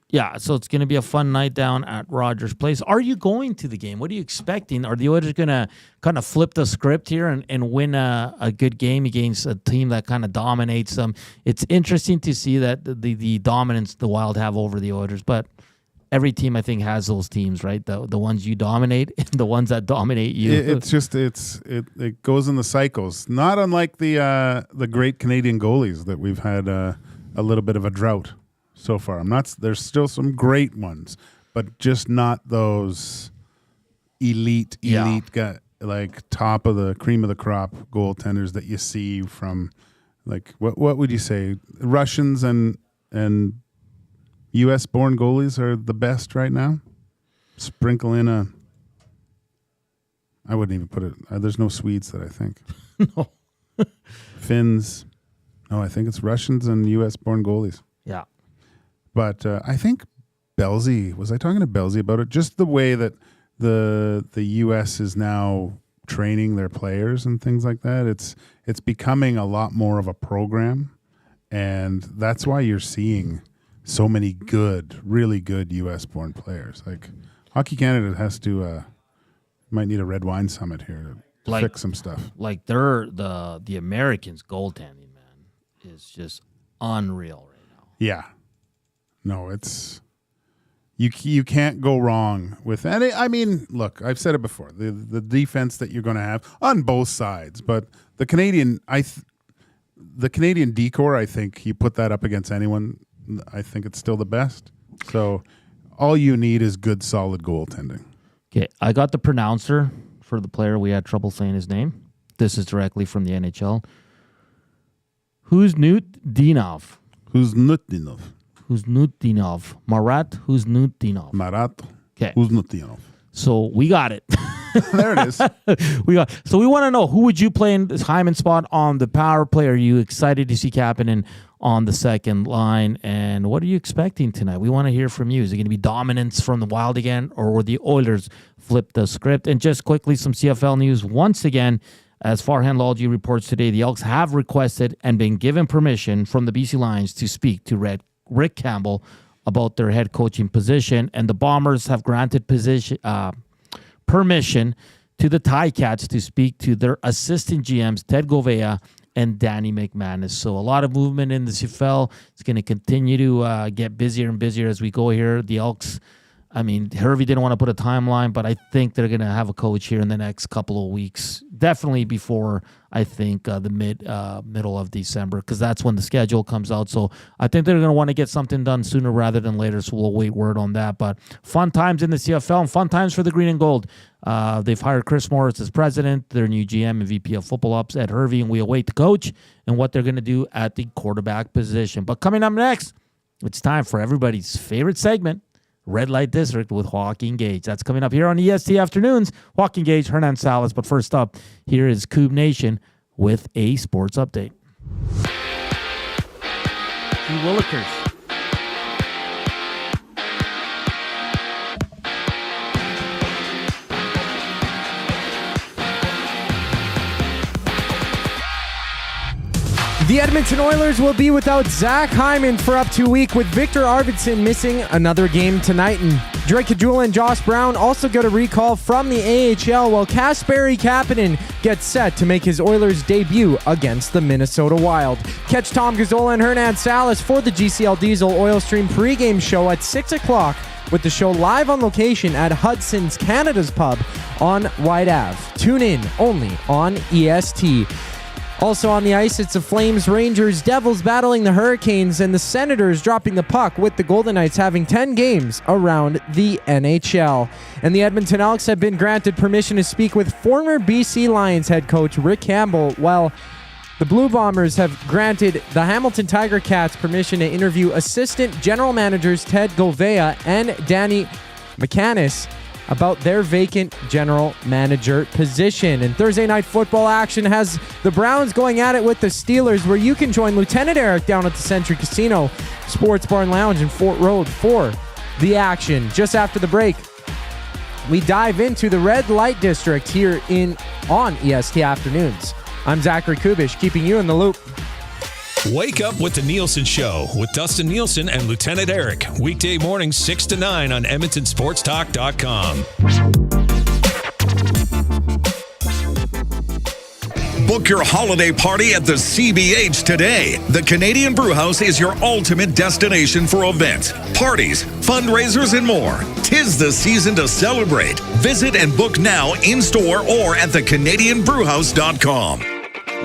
Yeah, so it's going to be a fun night down at Rogers Place. Are you going to the game? What are you expecting? Are the Oilers going to kind of flip the script here and win a good game against a team that kind of dominates them? It's interesting to see that the dominance the Wild have over the Oilers, but every team, I think, has those teams, right? The ones you dominate and the ones that dominate you. It goes in the cycles. Not unlike the great Canadian goalies that we've had a little bit of a drought so far. There's still some great ones, but just not those elite guy, like top of the cream of the crop goaltenders that you see from, like, what would you say? Russians and U.S.-born goalies are the best right now. Sprinkle in I wouldn't even put it. There's no Swedes that I think. No. Finns. No, I think it's Russians and U.S.-born goalies. Yeah. But I think Belzy, was I talking to Belzy about it? Just the way that the U.S. is now training their players and things like that. It's becoming a lot more of a program, and that's why you're seeing so many really good U.S.-born players. Like Hockey Canada might need a red wine summit here to fix some stuff. Like the Americans' goaltending, man, is just unreal right now. Yeah, no, it's you can't go wrong with any. I mean, look, I've said it before. The defense that you're going to have on both sides, but the Canadian decor, I think you put that up against anyone. I think it's still the best. So all you need is good, solid goaltending. Okay, I got the pronouncer for the player. We had trouble saying his name. This is directly from the NHL. Huznutdinov. Marat Huznutdinov. Marat Okay. Huznutdinov. So we got it. There it is. So we want to know, who would you play in this Hyman spot on the power play? Are you excited to see Kapanen on the second line? And what are you expecting tonight? We want to hear from you. Is it going to be dominance from the Wild again, or will the Oilers flip the script? And just quickly, some CFL news. Once again, as Farhan Lalji reports today, the Elks have requested and been given permission from the BC Lions to speak to Rick Campbell about their head coaching position, and the Bombers have granted permission to the Ticats to speak to their assistant GMs, Ted Govea and Danny McManus. So a lot of movement in the CFL. It's going to continue to get busier and busier as we go here. The Elks, I mean, Hervey didn't want to put a timeline, but I think they're going to have a coach here in the next couple of weeks. Definitely before, I think, the middle of December, because that's when the schedule comes out. So I think they're going to want to get something done sooner rather than later, so we'll wait word on that. But fun times in the CFL and fun times for the Green and Gold. They've hired Chris Morris as president, their new GM and VP of Football Ops, Ed Hervey, and we await the coach and what they're going to do at the quarterback position. But coming up next, it's time for everybody's favorite segment, Red Light District with Joaquin Gage. That's coming up here on EST Afternoons. Joaquin Gage, Hernan Salas. But first up, here is Coupe Nation with a sports update. Willikers. The Edmonton Oilers will be without Zach Hyman for up to a week, with Victor Ardvisson missing another game tonight. And Drake Caggiula and Josh Brown also got a recall from the AHL, while Kasperi Kapanen gets set to make his Oilers debut against the Minnesota Wild. Catch Tom Gazzola and Hernan Salas for the GCL Diesel Oil Stream pregame show at 6 o'clock, with the show live on location at Hudson's Canada's Pub on White Ave. Tune in only on EST. Also on the ice, it's the Flames, Rangers, Devils battling the Hurricanes, and the Senators dropping the puck, with the Golden Knights having 10 games around the NHL. And the Edmonton Elks have been granted permission to speak with former BC Lions head coach Rick Campbell, while the Blue Bombers have granted the Hamilton Tiger Cats permission to interview assistant general managers Ted Govea and Danny McManus about their vacant general manager position. And Thursday night football action has the Browns going at it with the Steelers, where you can join Lieutenant Eric down at the Century Casino Sports Bar and Lounge in Fort Road for the action. Just after the break, we dive into the Red Light District here on EST Afternoons. I'm Zachary Kubusch, keeping you in the loop. Wake up with the Nielsen Show with Dustin Nielsen and Lieutenant Eric. Weekday mornings 6 to 9 on EdmontonSportsTalk.com. Book your holiday party at the CBH today. The Canadian Brewhouse is your ultimate destination for events, parties, fundraisers, and more. 'Tis the season to celebrate. Visit and book now in-store or at thecanadianbrewhouse.com.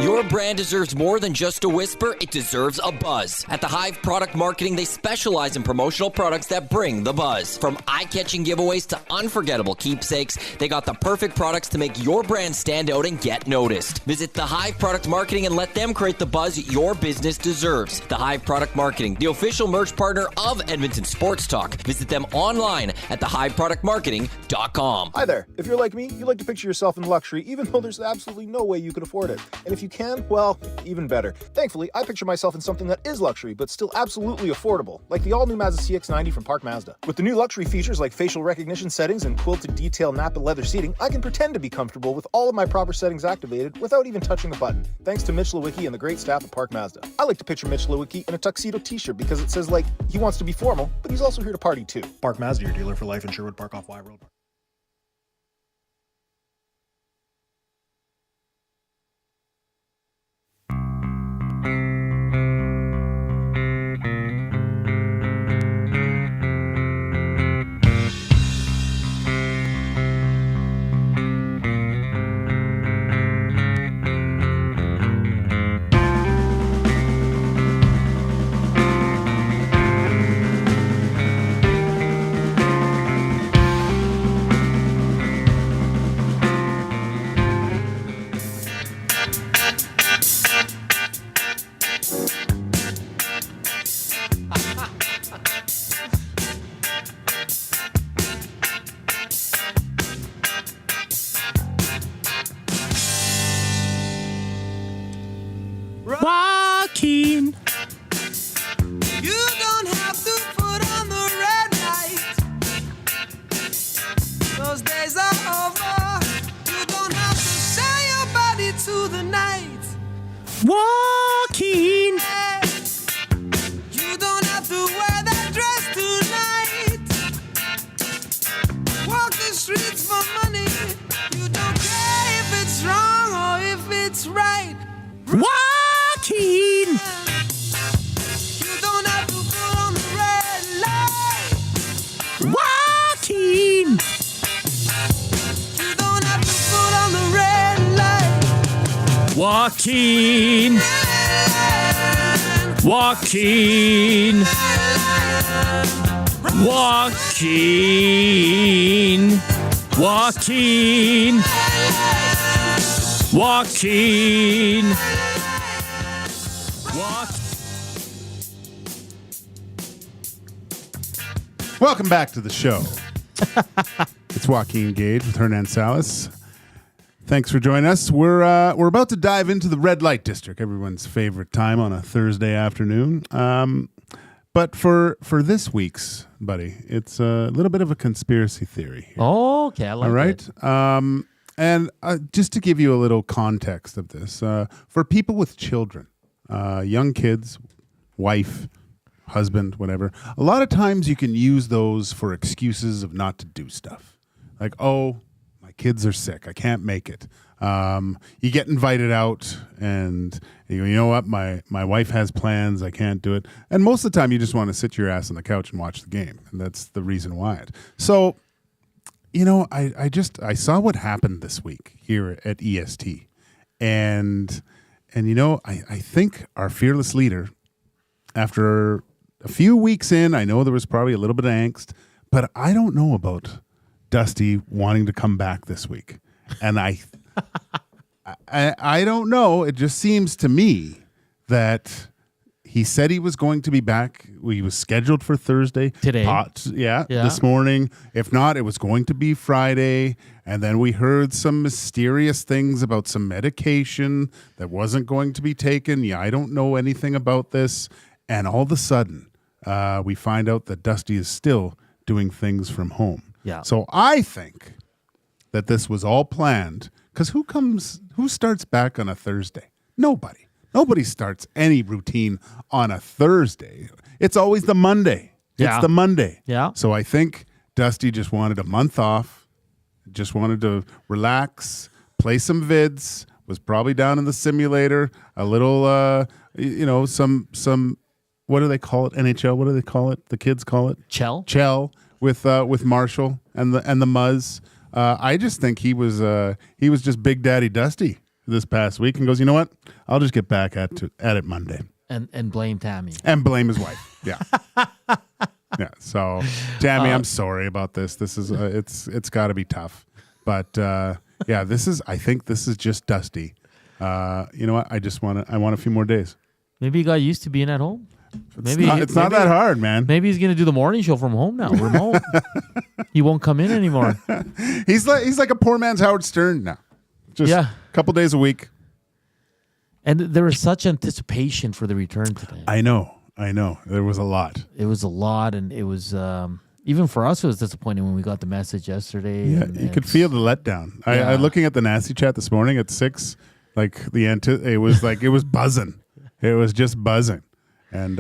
Your brand deserves more than just a whisper, it deserves a buzz. At the Hive Product Marketing, they specialize in promotional products that bring the buzz. From eye-catching giveaways to unforgettable keepsakes, they got the perfect products to make your brand stand out and get noticed. Visit the Hive Product Marketing and let them create the buzz your business deserves. The Hive Product Marketing, the official merch partner of Edmonton Sports Talk. Visit them online at thehiveproductmarketing.com. Hi there. If you're like me, you like to picture yourself in luxury, even though there's absolutely no way you could afford it. And if you can, well, even better. Thankfully, I picture myself in something that is luxury, but still absolutely affordable, like the all-new Mazda CX-90 from Park Mazda. With the new luxury features like facial recognition settings and quilted detail Napa leather seating, I can pretend to be comfortable with all of my proper settings activated without even touching a button, thanks to Mitch Lewicki and the great staff at Park Mazda. I like to picture Mitch Lewicki in a tuxedo t-shirt because it says, like, he wants to be formal, but he's also here to party too. Park Mazda, your dealer for life in Sherwood Park off Y Road. Joaquin. You don't have to put on the red light. Those days are over. You don't have to sell your body to the night. Joaquin. You don't have to wear that dress to Joaquin. Joaquin. Joaquin. Joaquin. Joaquin. Welcome back to the show. It's Joaquin Gage with Hernan Salas. Thanks for joining us. We're about to dive into the red light district, everyone's favorite time on a Thursday afternoon. But for this week's, buddy, it's a little bit of a conspiracy theory here. Oh, okay, I like All right. it. And just to give you a little context of this, for people with children, young kids, wife, husband, whatever, a lot of times you can use those for excuses of not to do stuff. Like, oh, my kids are sick, I can't make it. You get invited out and you go, you know what, my wife has plans, I can't do it. And most of the time you just want to sit your ass on the couch and watch the game. And that's the reason why. So, you know, I saw what happened this week here at EST. And you know, I think our fearless leader, after a few weeks in, I know there was probably a little bit of angst, but I don't know about Dusty wanting to come back this week. And I don't know. It just seems to me that he said he was going to be back. He was scheduled for Thursday. Today. This morning. If not, it was going to be Friday. And then we heard some mysterious things about some medication that wasn't going to be taken. Yeah, I don't know anything about this. And all of a sudden, we find out that Dusty is still doing things from home. Yeah. So I think that this was all planned, because who starts back on a Thursday? Nobody. Nobody starts any routine on a Thursday. It's always the Monday. Yeah. It's the Monday. Yeah. So I think Dusty just wanted a month off, just wanted to relax, play some vids, was probably down in the simulator, a little, some, what do they call it? NHL, what do they call it? The kids call it? Chell with Marshall and the Muzz. I just think he was just Big Daddy Dusty this past week and goes, you know what? I'll just get back at it Monday. And blame Tammy. And blame his wife. Yeah. Yeah. So Tammy, I'm sorry about this. This is it's got to be tough. But I think this is just Dusty. You know what? I want a few more days. Maybe he got used to being at home. It's not that hard, man. Maybe he's gonna do the morning show from home now, remote. He won't come in anymore. He's like a poor man's Howard Stern now. Just a couple days a week. And there was such anticipation for the return today. I know. There was a lot. It was a lot, and it was even for us. It was disappointing when we got the message yesterday. Yeah, you could feel the letdown. Yeah. I looking at the nasty chat this morning at 6, like it was buzzing. It was just buzzing. And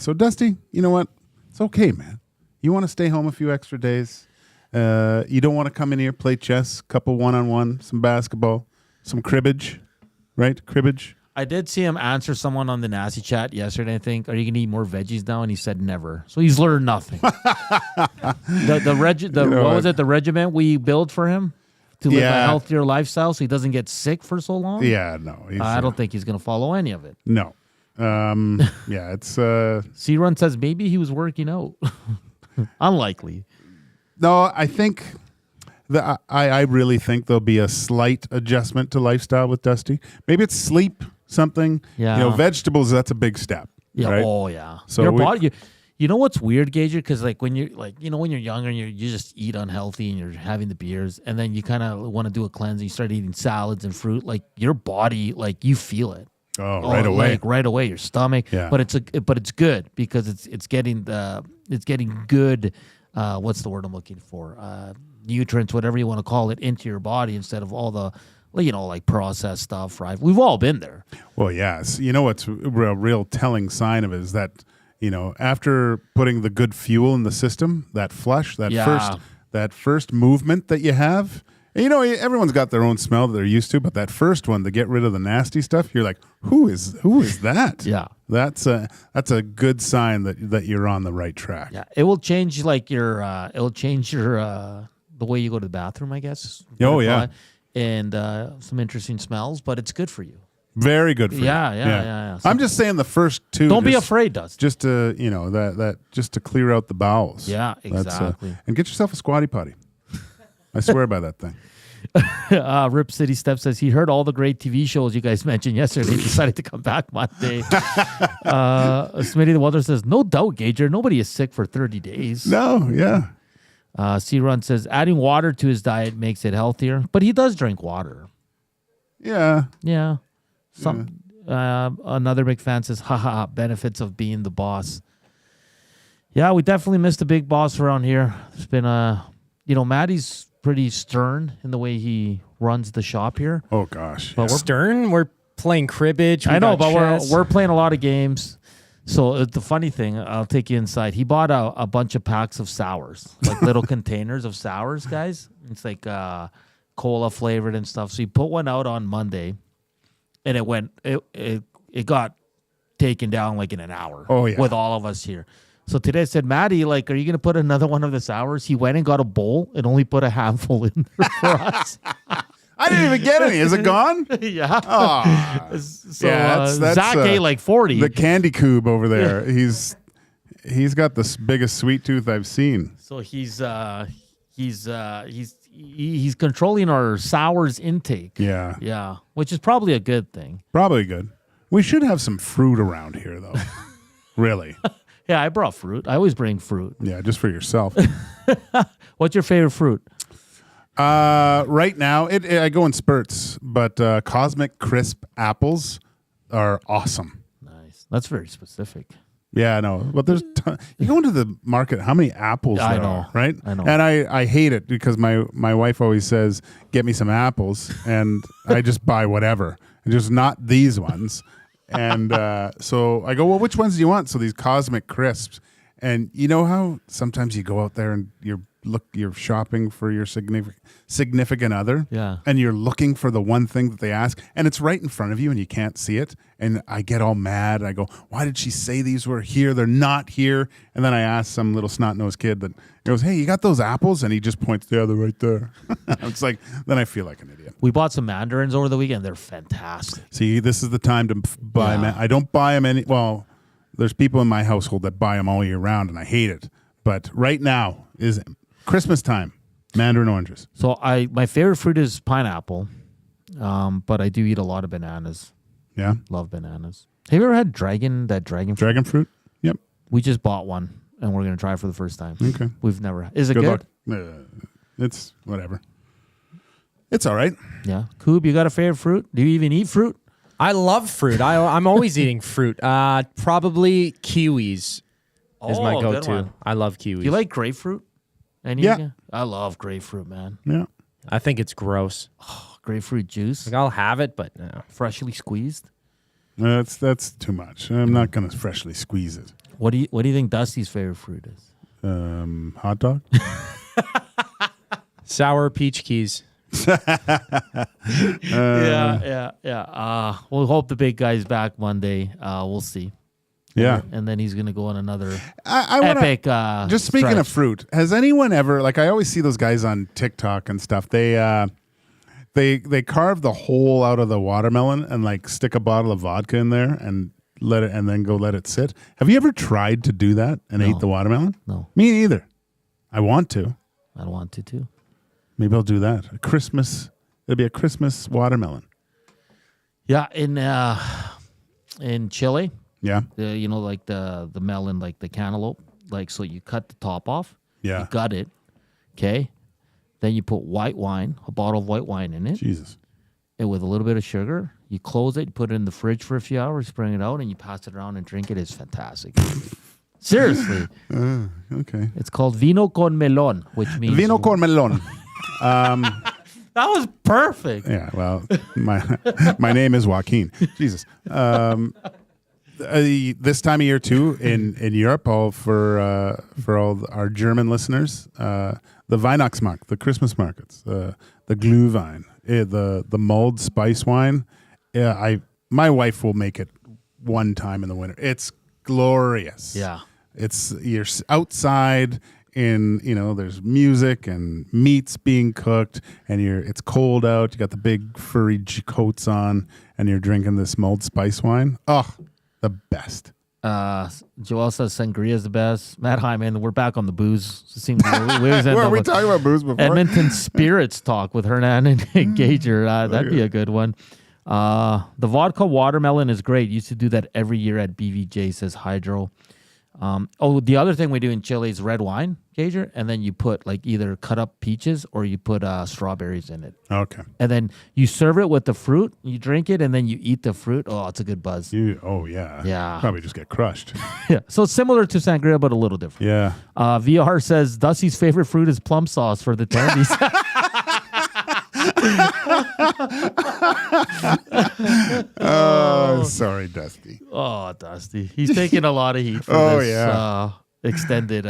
so Dusty, you know what? It's okay, man. You want to stay home a few extra days. You don't want to come in here, play chess, couple one-on-one, some basketball, some cribbage, right? Cribbage. I did see him answer someone on the nasty chat yesterday. I think, are you going to eat more veggies now? And he said never. So he's learned nothing. The regiment we built for him to live a healthier lifestyle, so he doesn't get sick for so long. Yeah, no. I don't think he's going to follow any of it. No. It's C-Run says maybe he was working out. Unlikely. No, I think I really think there'll be a slight adjustment to lifestyle with Dusty. Maybe it's sleep, something. Yeah. You know, vegetables, that's a big step. Yeah. Right? Oh, yeah. So your body, you know what's weird, Gager? Because when you're when you're younger and you just eat unhealthy and you're having the beers, and then you kind of want to do a cleanse and you start eating salads and fruit, like your body, like you feel it. Right away. Like right away, your stomach. Yeah. But it's good because it's getting good. What's the word I'm looking for? Nutrients, whatever you want to call it, into your body instead of all the, like processed stuff. Right? We've all been there. Well, yes. You know what's a real telling sign of it is that after putting the good fuel in the system, that flush, that first movement that you have. Everyone's got their own smell that they're used to, but that first one to get rid of the nasty stuff, you're like, who is that? Yeah, that's a good sign that you're on the right track. Yeah, it will change the way you go to the bathroom, I guess. Oh yeah, and some interesting smells, but it's good for you. Very good for you. Yeah. I'm just saying the first two. Don't be afraid, Dust. Just to that just to clear out the bowels. Yeah, exactly. And get yourself a squatty potty. I swear by that thing. Rip City Step says he heard all the great TV shows you guys mentioned yesterday. Decided to come back Monday. Smitty the Weather says, no doubt, Gager. Nobody is sick for 30 days. No, yeah. C-Run says adding water to his diet makes it healthier, but he does drink water. Yeah. Yeah. Another big fan says, haha, benefits of being the boss. Yeah, we definitely missed the big boss around here. It's been Maddie's pretty stern in the way he runs the shop here. Oh gosh, but we're playing cribbage. I know, but we're playing a lot of games. So the funny thing, I'll take you inside. He bought a bunch of packs of sours, like little containers of sours, guys. It's like cola flavored and stuff. So he put one out on Monday, and it got taken down like in an hour. Oh yeah, with all of us here. So today I said, Maddie, are you going to put another one of the sours? He went and got a bowl and only put a handful in there for us. I didn't even get any. Is it gone? Yeah. Oh. So that's Zach ate like 40. The candy cube over there. Yeah. He's got the biggest sweet tooth I've seen. So he's controlling our sours intake. Yeah. Yeah. Which is probably a good thing. Probably good. We should have some fruit around here, though. Really. Yeah, I brought fruit. I always bring fruit. Yeah, just for yourself. What's your favorite fruit? Right now, I go in spurts, but Cosmic Crisp apples are awesome. Nice. That's very specific. Yeah, I know. But there's you go into the market, how many apples there are, right? I know. And I hate it because my wife always says, get me some apples, and I just buy whatever. And just not these ones. And so I go, well, which ones do you want? So these Cosmic Crisps. And you know how sometimes you go out there and you're shopping for your significant other. Yeah. And you're looking for the one thing that they ask, and it's right in front of you and you can't see it. And I get all mad. I go, why did she say these were here? They're not here. And then I ask some little snot-nosed kid that goes, hey, you got those apples? And he just points, yeah, they're right there. It's like, then I feel like an idiot. We bought some mandarins over the weekend. They're fantastic. See, this is the time to buy I don't buy them any. Well, there's people in my household that buy them all year round, and I hate it. But right now is Christmas time, mandarin oranges. So my favorite fruit is pineapple, but I do eat a lot of bananas. Yeah, love bananas. Have you ever had dragon fruit? Dragon fruit? Yep. We just bought one, and we're gonna try it for the first time. Okay. We've never. Is it good? Luck. It's whatever. It's all right. Yeah. Koob, you got a favorite fruit? Do you even eat fruit? I love fruit. I'm always eating fruit. Probably kiwis is my good go-to. one. I love kiwis. Do you like grapefruit? Yeah. I love grapefruit, man. Yeah. I think it's gross. Oh, grapefruit juice. Like I'll have it, but no. Freshly squeezed. That's too much. I'm not gonna freshly squeeze it. What do you think Dusty's favorite fruit is? Hot dog. Sour peach keys. Yeah. We'll hope the big guy's back Monday. We'll see. Yeah. And then he's going to go on another epic. Just speaking stretch. of fruit, has anyone ever, I always see those guys on TikTok and stuff. They carve the hole out of the watermelon and stick a bottle of vodka in there and then go let it sit. Have you ever tried to do that and ate the watermelon? No. Me neither. I want to. I want to too. Maybe I'll do that. It'll be a Christmas watermelon. Yeah, in Chile. Yeah. The melon, the cantaloupe. So you cut the top off. Yeah. You gut it. Okay. Then you put white wine, a bottle of white wine in it. Jesus. And with a little bit of sugar. You close it, you put it in the fridge for a few hours, bring it out, and you pass it around and drink it. It's fantastic. Seriously. Okay. It's called vino con melón, which means... Vino con melón. That was perfect. Yeah, well, my name is Joaquin. Jesus. This time of year too in Europe, for all our German listeners, the Weihnachtsmarkt, the Christmas markets, the Glühwein, the mulled spice wine. Yeah, my wife will make it one time in the winter. It's glorious. Yeah, you're outside. There's music and meats being cooked, and it's cold out. You got the big furry coats on, and you're drinking this mulled spice wine. Oh, the best. Joel says sangria is the best. Matt Hyman, we're back on the booze. Were we talking about booze before? Edmonton Spirits Talk with Hernan and Gager. That'd be a good one. The vodka watermelon is great. Used to do that every year at BVJ, says Hydro. The other thing we do in Chile is red wine, Gager, and then you put like either cut up peaches or you put strawberries in it. Okay. And then you serve it with the fruit, you drink it, and then you eat the fruit. Oh, it's a good buzz. Yeah. Probably just get crushed. Yeah. So similar to sangria, but a little different. Yeah. VR says Dusty's favorite fruit is plum sauce for the tendies. Oh, sorry, Dusty. Oh, Dusty. He's taking a lot of heat for this extended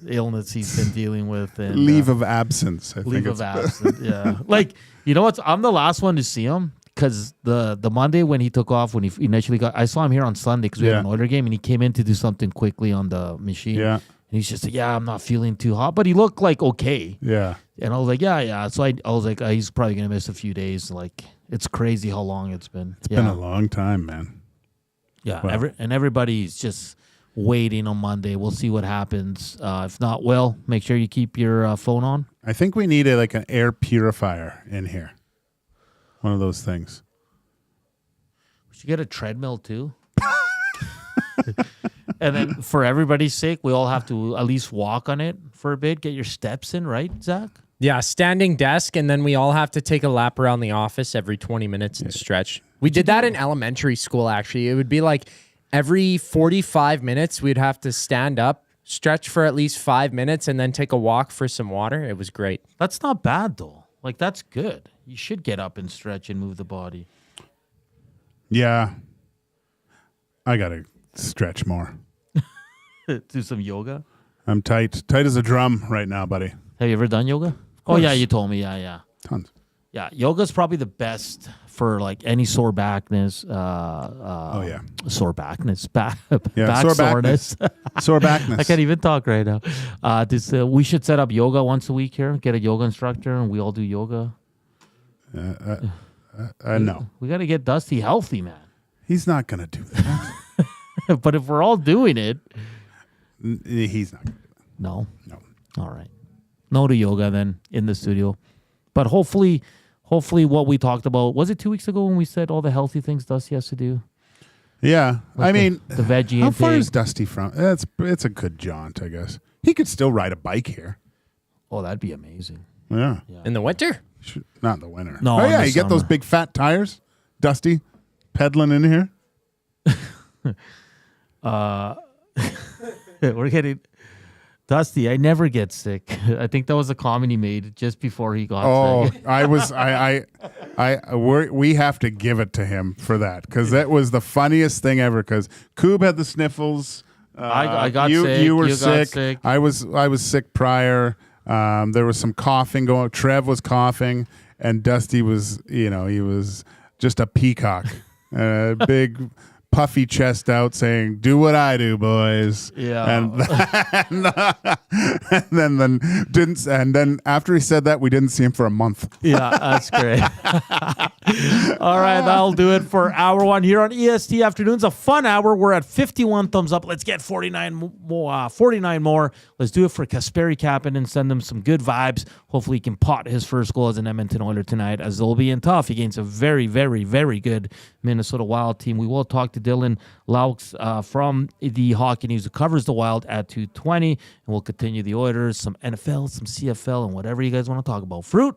illness he's been dealing with. And, leave of absence. Leave of absence, yeah. Like, you know what? I'm the last one to see him because the Monday when he took off, when he initially I saw him here on Sunday because we had an Oiler game, and he came in to do something quickly on the machine. Yeah. And he's just like, I'm not feeling too hot. But he looked like okay. Yeah. And I was like, yeah. So I was like, he's probably going to miss a few days. Like, it's crazy how long it's been. It's been a long time, man. Yeah. Wow. Everybody's just waiting on Monday. We'll see what happens. If not, make sure you keep your phone on. I think we need an air purifier in here. One of those things. We should get a treadmill too. And then for everybody's sake, we all have to at least walk on it for a bit. Get your steps in, right, Zach? Yeah, standing desk, and then we all have to take a lap around the office every 20 minutes and stretch. We did that in elementary school, actually. It would be like every 45 minutes, we'd have to stand up, stretch for at least 5 minutes, and then take a walk for some water. It was great. That's not bad, though. Like, that's good. You should get up and stretch and move the body. Yeah. I got to stretch more. Do some yoga? I'm tight as a drum right now, buddy. Have you ever done yoga? Oh, yeah, you told me. Yeah. Tons. Yeah, yoga's probably the best for like any sore backness. Sore backness. Back soreness. Sore backness. I can't even talk right now. We should set up yoga once a week here. Get a yoga instructor, and we all do yoga. No. We got to get Dusty healthy, man. He's not going to do that. But if we're all doing it. He's not going to do that. No? No. All right. No to yoga then in the studio. But hopefully what we talked about, was it 2 weeks ago when we said all the healthy things Dusty has to do? Yeah. Like the veggie how intake. far is Dusty from? It's a good jaunt, I guess. He could still ride a bike here. Oh, that'd be amazing. Yeah. In the winter? Not in the winter. No. Oh, yeah. You get those big fat tires, Dusty, pedaling in here. We're getting Dusty. I never get sick. I think that was a comment he made just before he got sick. We have to give it to him for that because that was the funniest thing ever. Because Koob had the sniffles. I got sick. You were got sick. I was sick prior. There was some coughing going. Trev was coughing, and Dusty was, he was just a peacock, big. Puffy chest out saying, "Do what I do, boys." Yeah. And then after he said that, we didn't see him for a month. Yeah, that's great. All right, that'll do it for hour one here on EST Afternoons. A fun hour. We're at 51 thumbs up. Let's get 49 more. Let's do it for Kasperi Kapanen and send him some good vibes. Hopefully he can pot his first goal as an Edmonton Oiler tonight, as they'll be in tough against a very, very, very good Minnesota Wild team. We will talk to Dylan Loucks from the Hockey News, who covers the Wild at 2:20, and we'll continue the Oilers, some NFL, some CFL, and whatever you guys want to talk about. Fruit,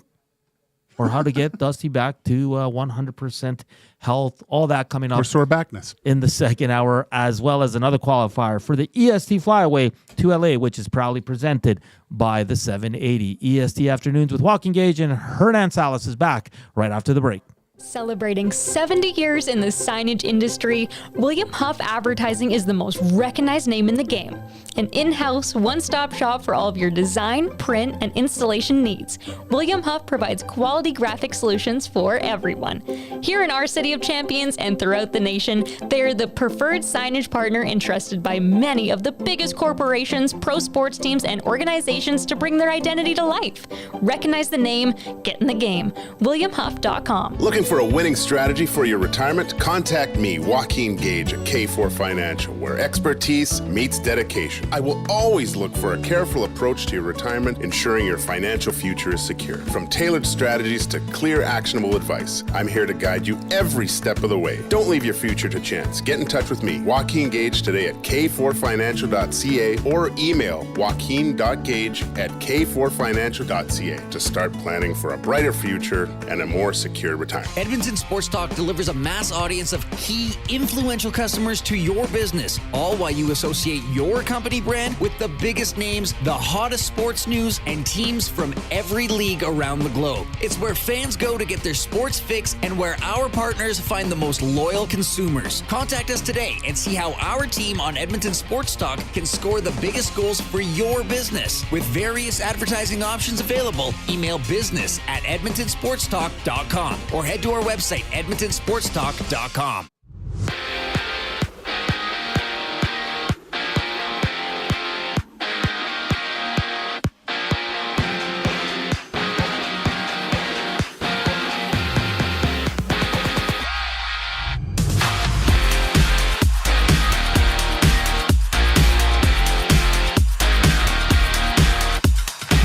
or how to get Dusty back to 100% health. All that coming up. Or sore backness. In the second hour, as well as another qualifier for the EST Flyaway to LA, which is proudly presented by the 780. EST Afternoons with Joaquin Gage and Hernan Salas is back right after the break. Celebrating 70 years in the signage industry, William Huff Advertising is the most recognized name in the game. An in-house, one-stop shop for all of your design, print, and installation needs. William Huff provides quality graphic solutions for everyone. Here in our City of Champions and throughout the nation, they are the preferred signage partner entrusted by many of the biggest corporations, pro sports teams, and organizations to bring their identity to life. Recognize the name, get in the game. WilliamHuff.com. Looking for a winning strategy for your retirement? Contact me, Joaquin Gage at K4 Financial, where expertise meets dedication. I will always look for a careful approach to your retirement, ensuring your financial future is secure. From tailored strategies to clear, actionable advice, I'm here to guide you every step of the way. Don't leave your future to chance. Get in touch with me, Joaquin Gage, today at k4financial.ca or email joaquin.gage@k4financial.ca to start planning for a brighter future and a more secure retirement. Edmonton Sports Talk delivers a mass audience of key, influential customers to your business, all while you associate your company brand with the biggest names, the hottest sports news, and teams from every league around the globe. It's where fans go to get their sports fix and where our partners find the most loyal consumers. Contact us today and see how our team on Edmonton Sports Talk can score the biggest goals for your business. With various advertising options available, email business@edmontonsportstalk.com or head to our website, edmontonsportstalk.com.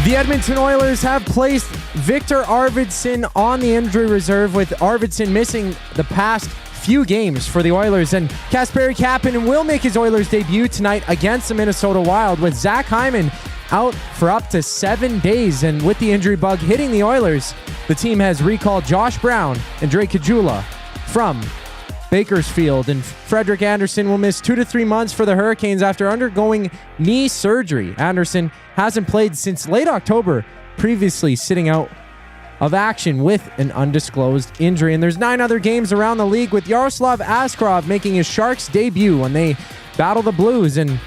The Edmonton Oilers have placed Victor Ardvisson on the injury reserve, with Ardvisson missing the past few games for the Oilers. And Kasperi Kapanen will make his Oilers debut tonight against the Minnesota Wild, with Zach Hyman out for up to 7 days. And with the injury bug hitting the Oilers, the team has recalled Josh Brown and Caggiula from Bakersfield. And Frederik Andersen will miss 2 to 3 months for the Hurricanes after undergoing knee surgery. Andersen hasn't played since late October, previously sitting out of action with an undisclosed injury. And there's 9 other games around the league, with Yaroslav Askarov making his Sharks debut when they battle the Blues. And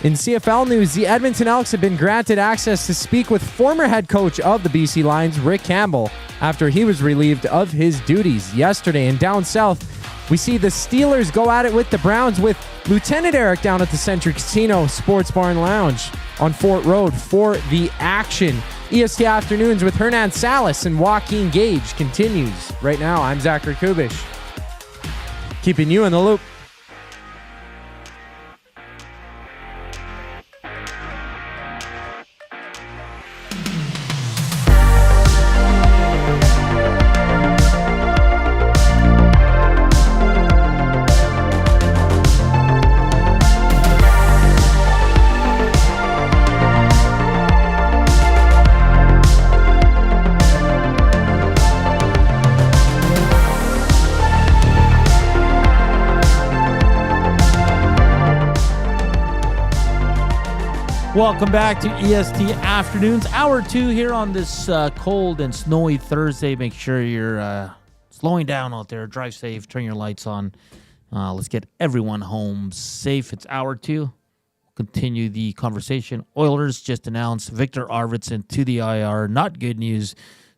in CFL news, the Edmonton Elks have been granted access to speak with former head coach of the BC Lions, Rick Campbell, after he was relieved of his duties yesterday. And down south, we see the Steelers go at it with the Browns, with Lieutenant Eric down at the Century Casino Sports Bar and Lounge on Fort Road for the action. EST Afternoons with Hernan Salas and Joaquin Gage continues right now. I'm Zachary Kubusch, keeping you in the loop. Welcome back to EST Afternoons, Hour 2 here on this cold and snowy Thursday. Make sure you're slowing down out there. Drive safe. Turn your lights on. Let's get everyone home safe. It's Hour 2. We'll continue the conversation. Oilers just announced Victor Ardvisson to the IR. Not good news.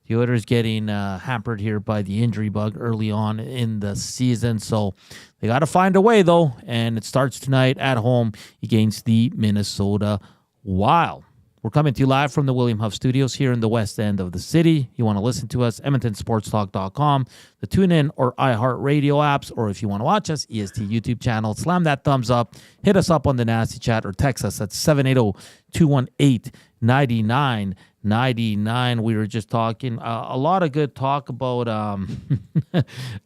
The Oilers getting hampered here by the injury bug early on in the season. So they got to find a way, though. And it starts tonight at home against the Minnesota Wild. We're coming to you live from the William Huff Studios here in the west end of the city. You want to listen to us, EdmontonSportsTalk.com, the TuneIn or iHeartRadio apps, or if you want to watch us, EST YouTube channel. Slam that thumbs up. Hit us up on the Nasty Chat or text us at 780-218-9999. We were just talking a lot of good talk about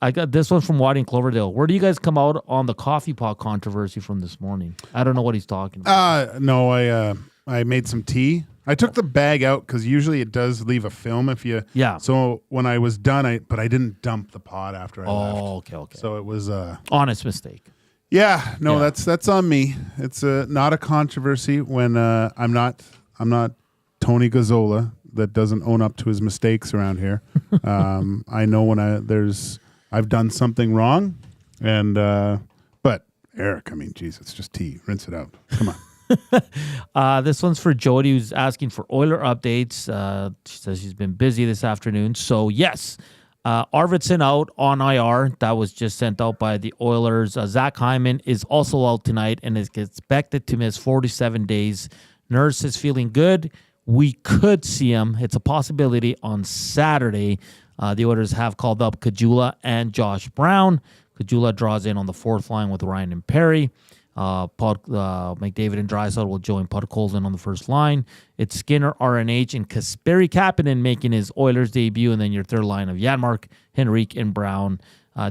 I got this one from Whiting Cloverdale. Where do you guys come out on the coffee pot controversy from this morning? I don't know what he's talking about. No, I made some tea. I took the bag out because usually it does leave a film if you. Yeah. So when I was done, I didn't dump the pot after I left. Okay. So it was honest mistake. Yeah. No, that's on me. It's not a controversy when I'm not Tony Gazzola that doesn't own up to his mistakes around here. I know when I've done something wrong, and but Eric, I mean, geez, it's just tea. Rinse it out. Come on. This one's for Jody, who's asking for Oiler updates. She says she's been busy this afternoon. So, yes, Ardvisson out on IR. That was just sent out by the Oilers. Zach Hyman is also out tonight and is expected to miss 47 days. Nurse is feeling good. We could see him. It's a possibility on Saturday. The Oilers have called up Caggiula and Josh Brown. Caggiula draws in on the fourth line with Ryan and Perry. McDavid and Draisaitl will join Podkolzin on the first line. It's Skinner, RNH, and Kasperi Kapanen making his Oilers debut, and then your third line of Janmark, Henrique, and Brown.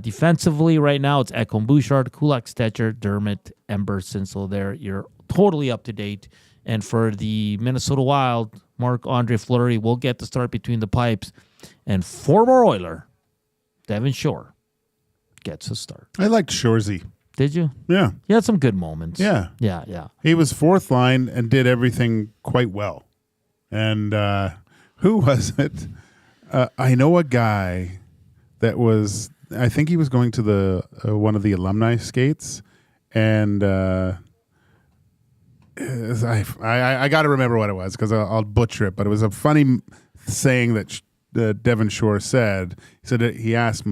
Defensively, right now, it's Ekholm, Bouchard, Kulak, Stetcher, Dermott, Emberson. So there, you're totally up to date. And for the Minnesota Wild, Marc-Andre Fleury will get the start between the pipes. And former Oiler, Devin Shore, gets a start. I liked Shoresy. Did you? Yeah. He had some good moments. Yeah. Yeah. He was fourth line and did everything quite well. And who was it? I know a guy that was, I think he was going to the one of the alumni skates, and I got to remember what it was because I'll butcher it, but it was a funny saying that Devin Shore said. He said that he asked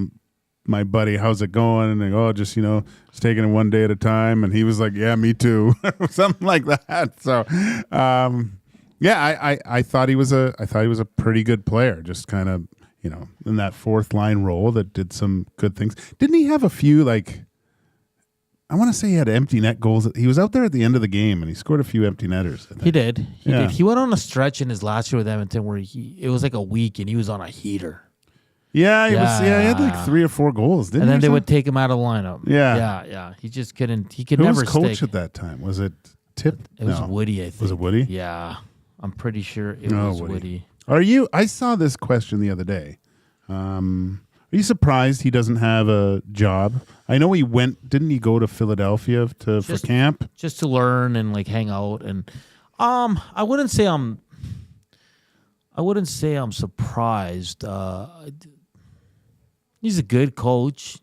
my buddy, how's it going? And they go, just taking it one day at a time. And he was like, yeah, me too. Something like that. So, I thought he was a pretty good player, just kind of, in that fourth line role that did some good things. Didn't he have a few, I want to say he had empty net goals. He was out there at the end of the game and he scored a few empty netters. He did. He did. He went on a stretch in his last year with Edmonton where it was like a week and he was on a heater. Yeah, he had like 3 or 4 goals, didn't he? And then they would take him out of the lineup. Yeah. He just couldn't. He could Who never was coach stick. at that time? Was it Tip? It was Woody, I think. Was it Woody? Yeah, I'm pretty sure it was Woody. I saw this question the other day. Are you surprised he doesn't have a job? I know he didn't he go to Philadelphia for camp? Just to learn and hang out. And I wouldn't say I'm surprised. He's a good coach.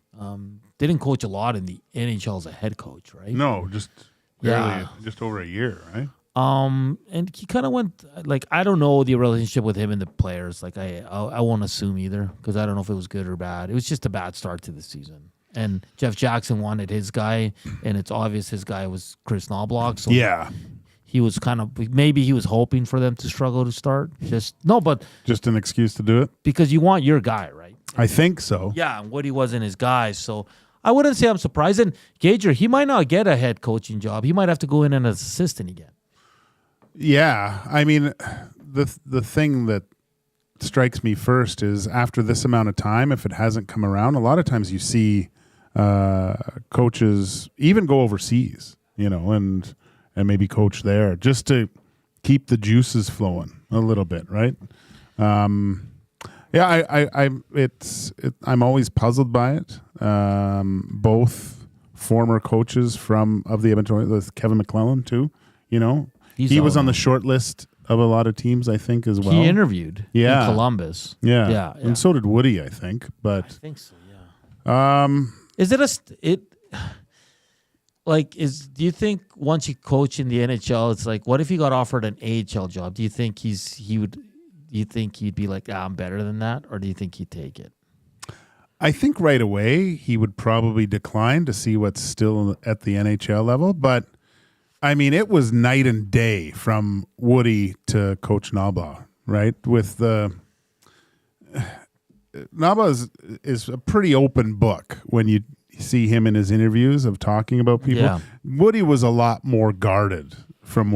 Didn't coach a lot in the NHL as a head coach, right? No, just barely, just over a year, right? And he kind of went I don't know the relationship with him and the players. I won't assume either because I don't know if it was good or bad. It was just a bad start to the season. And Jeff Jackson wanted his guy, and it's obvious his guy was Chris Knobloch. So he was maybe he was hoping for them to struggle to start. Just an excuse to do it because you want your guy, right? I think so. Yeah, and Woody wasn't his guy, so I wouldn't say I'm surprised. And Gager, he might not get a head coaching job. He might have to go in as assistant again. Yeah, I mean, the thing that strikes me first is after this amount of time, if it hasn't come around, a lot of times you see coaches even go overseas, and maybe coach there just to keep the juices flowing a little bit, right? I'm always puzzled by it. Both former coaches of the Edmonton Oilers, Kevin McClellan too, he was on the short list of a lot of teams, I think, as well. He interviewed in Columbus. Yeah. And so did Woody, I think. But I think so, yeah. Is it do you think once you coach in the NHL, it's what if he got offered an AHL job? Do you think he'd be like, I'm better than that? Or do you think he'd take it? I think right away he would probably decline to see what's still at the NHL level. But, I mean, it was night and day from Woody to Coach Knobloch, right? With Knobloch is a pretty open book when you see him in his interviews of talking about people. Yeah. Woody was a lot more guarded from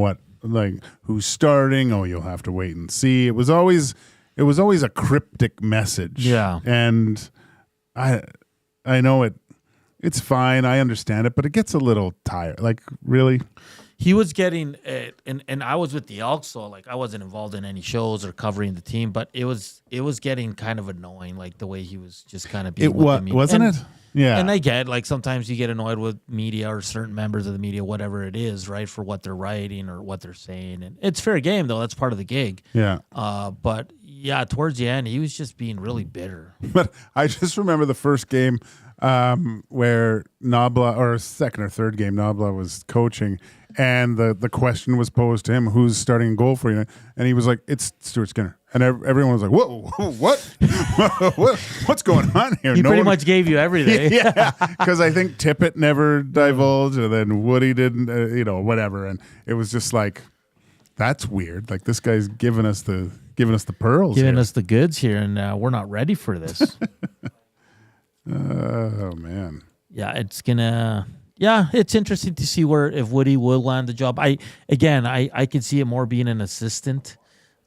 who's starting. Oh, you'll have to wait and see. It was always a cryptic message. Yeah. And I know it's fine. I understand it, but it gets a little tired. Really? He was getting it, and I was with the Elks, so I wasn't involved in any shows or covering the team, but it was getting kind of annoying, the way he was just kind of being with me. Wasn't it? Yeah. And I get sometimes you get annoyed with media or certain members of the media, whatever it is, right, for what they're writing or what they're saying. And it's fair game, though. That's part of the gig. Yeah. But, yeah, towards the end, he was just being really bitter. But I just remember the first game where Knobloch, or second or third game, Knobloch was coaching, and the question was posed to him, who's starting in goal for you? And he was like, it's Stuart Skinner. And everyone was like, whoa, what? What's going on here? He pretty much gave you everything. Yeah, because I think Tippett never divulged, and then Woody didn't, whatever. And it was just that's weird. This guy's giving us the giving us the pearls, giving us the goods here, and we're not ready for this. Oh man. Yeah, it's gonna. Yeah, it's interesting to see if Woody will land the job. I could see it more being an assistant,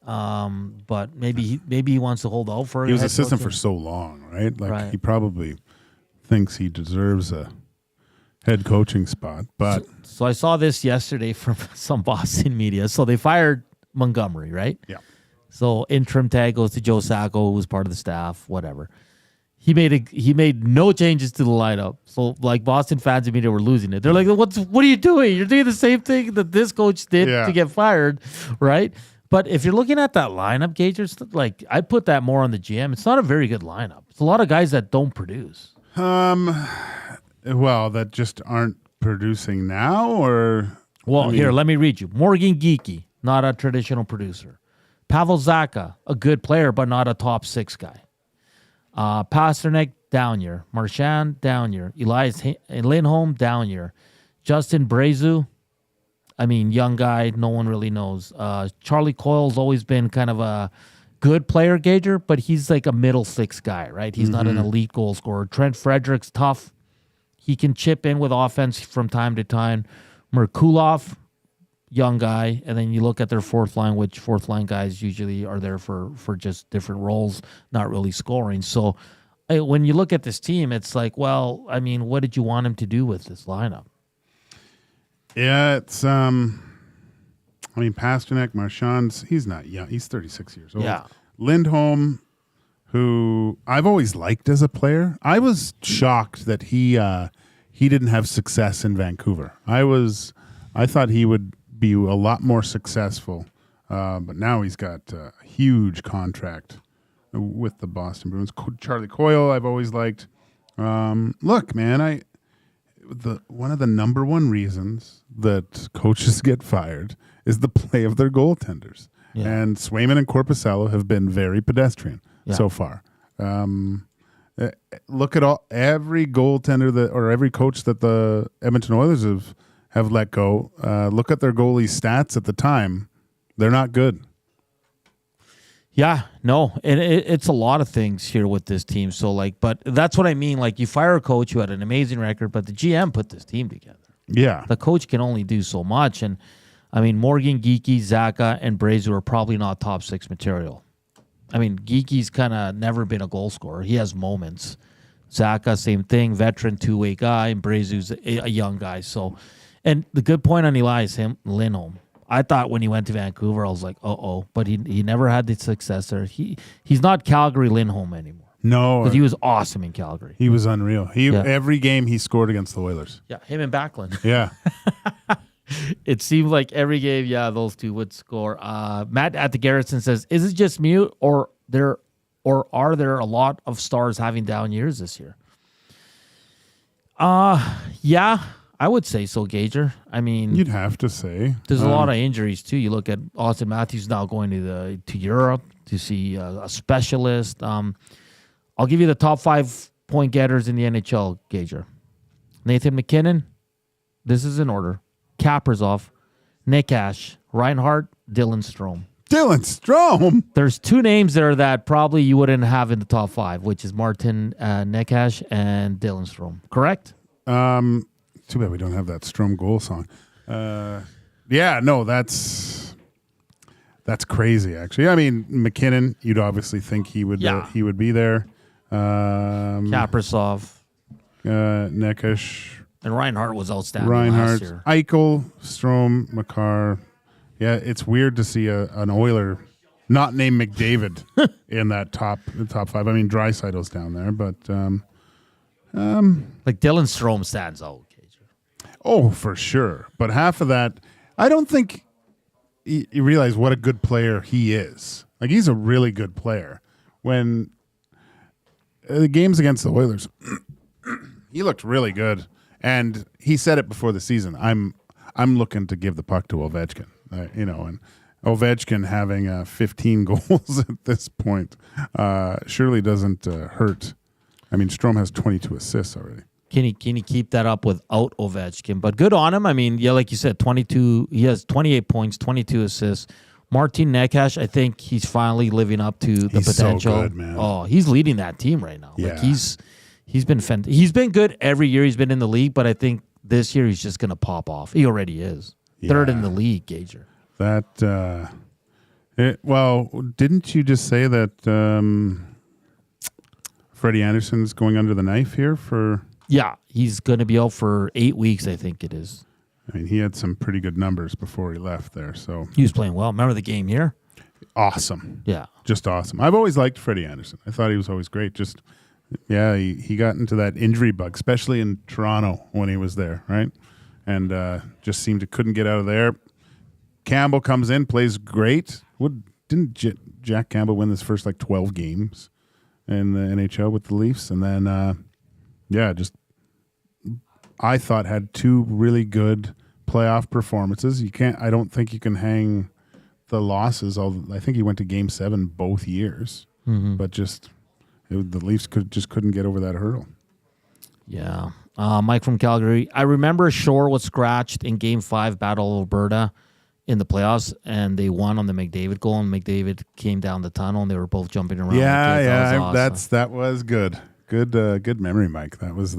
but maybe he wants to hold out for. He was assistant for so long, right? Like he probably thinks he deserves a head coaching spot. But so I saw this yesterday from some Boston media. So they fired Montgomery, right? Yeah. So interim tag goes to Joe Sacco, who was part of the staff, whatever. He made no changes to the lineup. So like Boston fans and media were losing it. They're like, what are you doing? You're doing the same thing that this coach did to get fired, right? But if you're looking at that lineup, Gage, like I'd put that more on the GM. It's not a very good lineup. It's a lot of guys that don't produce. Well, that just aren't producing now, or here, let me read you. Morgan Geekie, not a traditional producer. Pavel Zacha, a good player, but not a top 6 guy. Pasternak, down year. Marchand, down year. Elias Lindholm, down year. Justin Brazeau, young guy, no one really knows. Charlie Coyle's always been kind of a good player, Gager, but he's like a middle 6 guy, right? He's not an elite goal scorer. Trent Frederick's tough. He can chip in with offense from time to time. Merkulov, young guy, and then you look at their fourth line, which fourth line guys usually are there for just different roles, not really scoring. So when you look at this team, it's like, well, what did you want him to do with this lineup? Yeah, it's Pasternak, Marchand's, he's not young. He's 36 years old. Yeah. Lindholm, who I've always liked as a player. I was shocked that he didn't have success in Vancouver. I thought he would be a lot more successful, but now he's got a huge contract with the Boston Bruins. Charlie Coyle, I've always liked. Look, man, one of the number one reasons that coaches get fired is the play of their goaltenders. Yeah. And Swayman and Korpisalo have been very pedestrian so far. Look at every goaltender or every coach that the Edmonton Oilers have let go. Look at their goalie stats at the time. They're not good. Yeah, no, and it's a lot of things here with this team. So, but that's what I mean. Like, you fire a coach who had an amazing record, but the GM put this team together. Yeah. The coach can only do so much. And, Morgan Geekie, Zacha, and Brazeau are probably not top 6 material. Geekie's kind of never been a goal scorer. He has moments. Zacha, same thing, veteran two-way guy, and Brazeau's a young guy. So, and the good point on Elias Lindholm, I thought when he went to Vancouver, I was like, but he never had the success there. He's not Calgary Lindholm anymore. No. Because he was awesome in Calgary. He was unreal. Every game he scored against the Oilers. Yeah, him and Backlund. Yeah. It seemed like every game, those two would score. Matt at the Garrison says, is it just me or are there a lot of stars having down years this year? Yeah, I would say so, Gager. You'd have to say. There's a lot of injuries too. You look at Austin Matthews now going to Europe to see a specialist. I'll give you the top 5 point getters in the NHL, Gager. Nathan McKinnon. This is in order. Kaprizov, Nick Ash, Reinhart, Dylan Strome. Dylan Strome? There's 2 names there that probably you wouldn't have in the top 5, which is Martin Necas and Dylan Strome. Correct? Too bad we don't have that Strome goal song. That's crazy, actually. McKinnon, you'd obviously think he would be there. Kaprizov. Necas. And Reinhart was outstanding last year. Eichel, Strome, Makar. Yeah, it's weird to see an Oiler not named McDavid in that top 5. Draisaitl's down there, but like Dylan Strome stands out. Oh, for sure. But half of that, I don't think you realize what a good player he is. Like, he's a really good player. When the games against the Oilers, he looked really good. And he said it before the season. I'm looking to give the puck to Ovechkin, and Ovechkin having 15 goals at this point surely doesn't hurt. Strome has 22 assists already. Can he keep that up without Ovechkin? But good on him. Like you said, 22. He has 28 points, 22 assists, Martin Necas, I think he's finally living up to the potential. So good, man. Oh, he's leading that team right now. Yeah. Like he's been good every year he's been in the league, but I think this year he's just going to pop off. He already is. Third in the league, Gager. Didn't you just say that Freddie Anderson's going under the knife here for... Yeah, he's going to be out for 8 weeks, I think it is. I mean, he had some pretty good numbers before he left there. So he was playing well. Remember the game here? Awesome. Yeah. Just awesome. I've always liked Freddie Anderson. I thought he was always great. Just, he got into that injury bug, especially in Toronto when he was there, right? And just seemed to couldn't get out of there. Campbell comes in, plays great. Didn't Jack Campbell win his first 12 games in the NHL with the Leafs? And then, I thought had 2 really good playoff performances. I don't think you can hang the losses. I think he went to Game 7 both years, but the Leafs couldn't get over that hurdle. Yeah. Mike from Calgary. I remember Shore was scratched in Game 5 Battle of Alberta in the playoffs, and they won on the McDavid goal, and McDavid came down the tunnel, and they were both jumping around. That was good. Good memory, Mike. That was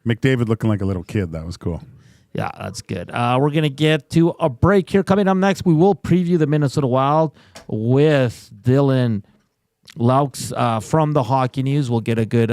McDavid looking like a little kid. That was cool. Yeah, that's good. We're going to get to a break here. Coming up next, we will preview the Minnesota Wild with Dylan Loucks from the Hockey News. We'll get a good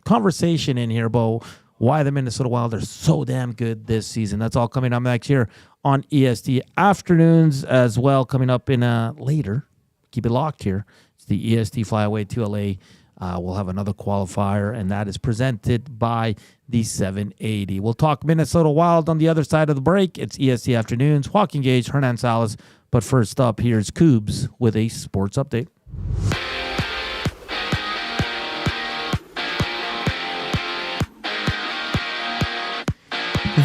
conversation in here about why the Minnesota Wild are so damn good this season. That's all coming up next here on EST Afternoons as well. Coming up in later. Keep it locked here. It's the EST Flyaway to LA. We'll have another qualifier, and that is presented by the 780. We'll talk Minnesota Wild on the other side of the break. It's EST Afternoons. Joaquin Gage, Hernan Salas. But first up, here's Kubes with a sports update.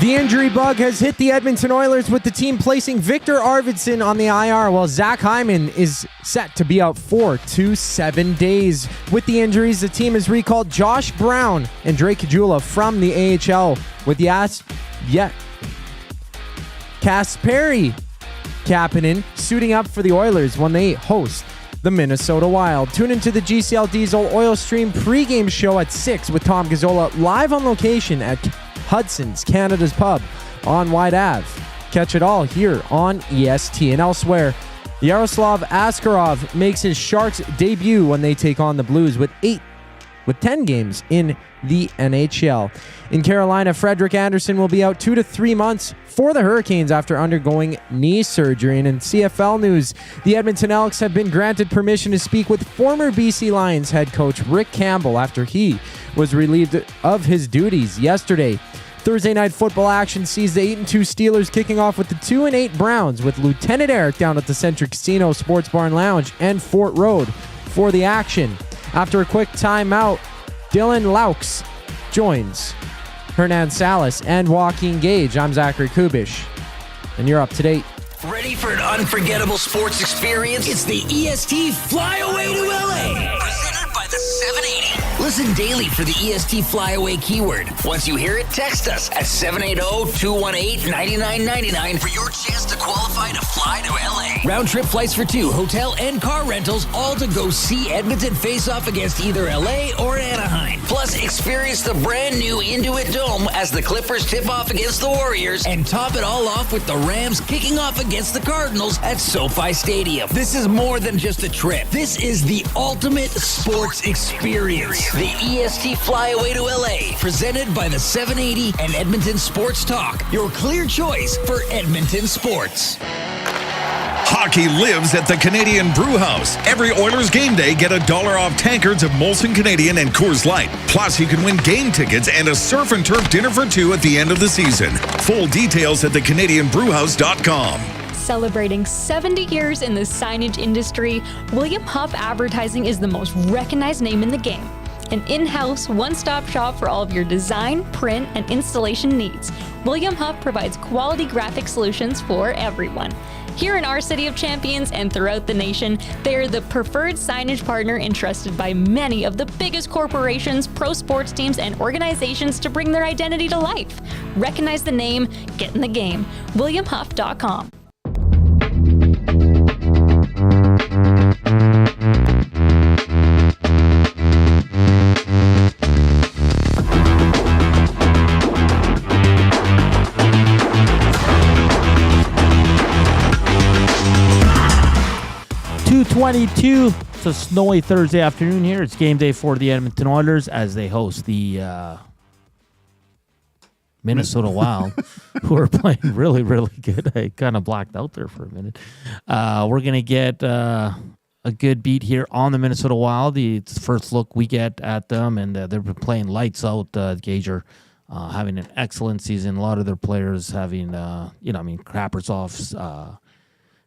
The injury bug has hit the Edmonton Oilers with the team placing Victor Ardvisson on the IR while Zach Hyman is set to be out 4 to 7 days. With the injuries, the team has recalled Josh Brown and Caggiula from the AHL with the Kasperi Kapanen suiting up for the Oilers when they host the Minnesota Wild. Tune into the GCL Diesel Oil Stream pregame show at 6 with Tom Gazzola live on location at Hudson's, Canada's Pub on Wide Ave. Catch it all here on EST. And elsewhere, Yaroslav Askarov makes his Sharks debut when they take on the Blues with 10 games in the NHL. In Carolina, Frederik Andersen will be out 2 to 3 months for the Hurricanes after undergoing knee surgery. And in CFL news, the Edmonton Elks have been granted permission to speak with former BC Lions head coach Rick Campbell after he was relieved of his duties yesterday. Thursday night football action sees the 8-2 Steelers kicking off with the 2-8 Browns with Lieutenant Eric down at the Centric Casino Sports Bar and Lounge and Fort Road for the action. After a quick timeout, Dylan Loucks joins Hernan Salas and Joaquin Gage. I'm Zachary Kubusch, and you're up to date. Ready for an unforgettable sports experience? It's the EST Flyaway to LA. Presented by the 780. Listen daily for the EST Flyaway keyword. Once you hear it, text us at 780-218-9999 for your chance to qualify to fly to LA. Round trip flights for 2, hotel and car rentals, all to go see Edmonton face off against either LA or Anaheim. Plus, experience the brand new Intuit Dome as the Clippers tip off against the Warriors, and top it all off with the Rams kicking off against the Cardinals at SoFi Stadium. This is more than just a trip. This is the ultimate sports experience. The EST Flyaway to LA, presented by the 780 and Edmonton Sports Talk. Your clear choice for Edmonton sports. Hockey lives at the Canadian Brew House. Every Oilers game day, get $1 off tankards of Molson Canadian and Coors Light. Plus, you can win game tickets and a surf and turf dinner for 2 at the end of the season. Full details at thecanadianbrewhouse.com. Celebrating 70 years in the signage industry, William Huff Advertising is the most recognized name in the game. An in-house, one-stop shop for all of your design, print, and installation needs. William Huff provides quality graphic solutions for everyone. Here in our City of Champions and throughout the nation, they are the preferred signage partner entrusted by many of the biggest corporations, pro sports teams, and organizations to bring their identity to life. Recognize the name, get in the game. WilliamHuff.com. 6:22. It's a snowy Thursday afternoon here. It's game day for the Edmonton Oilers as they host the Minnesota Wild, who are playing really, really good. I kind of blacked out there for a minute. We're going to get a good beat here on the Minnesota Wild. It's the first look we get at them, and they've been playing lights out. Gage having an excellent season. A lot of their players having, Kaprizov's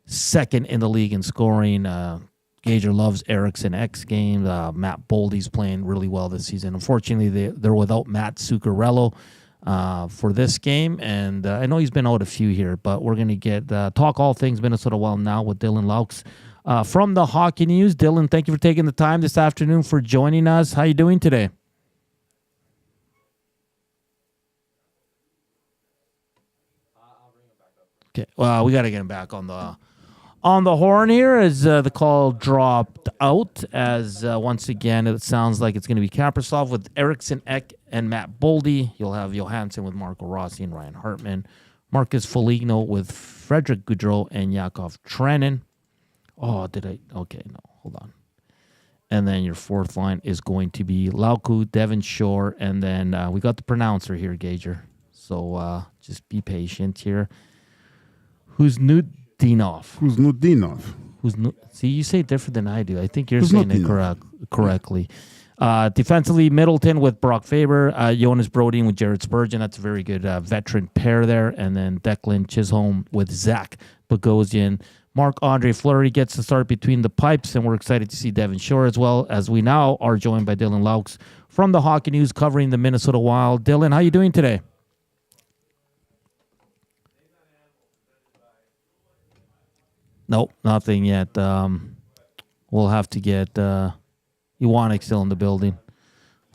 second in the league in scoring. Gage loves Eriksson X games. Matt Boldy's playing really well this season. Unfortunately, they're without Matt Zuccarello for this game, and I know he's been out a few here, but we're going to get talk all things Minnesota Wild now with Dylan Loucks from the Hockey News. Dylan, thank you for taking the time this afternoon for joining us. How you doing today? Okay, well, we got to get him back on the horn here as the call dropped out. As once again, it sounds like it's going to be Kaprizov with Eriksson Ek and Matt Boldy. You'll have Johansson with Marco Rossi and Ryan Hartman. Marcus Foligno with Frederick Gaudreau and Yakov Trenin. Oh, okay, no, hold on. And then your fourth line is going to be Lauku, Devin Shore, and then we got the pronouncer here, Gager. So just be patient here. Who's Nudinov? See, you say it different than I do. I think you're saying it correctly. Defensively, Middleton with Brock Faber, Jonas Brodin with Jared Spurgeon. That's a very good veteran pair there. And then Declan Chisholm with Zach Bogosian. Marc-Andre Fleury gets the start between the pipes, and we're excited to see Devin Shore as well, as we now are joined by Dylan Loucks from the Hockey News covering the Minnesota Wild. Dylan, how you doing today? Nope, nothing yet. We'll have to get Iwanek still in the building.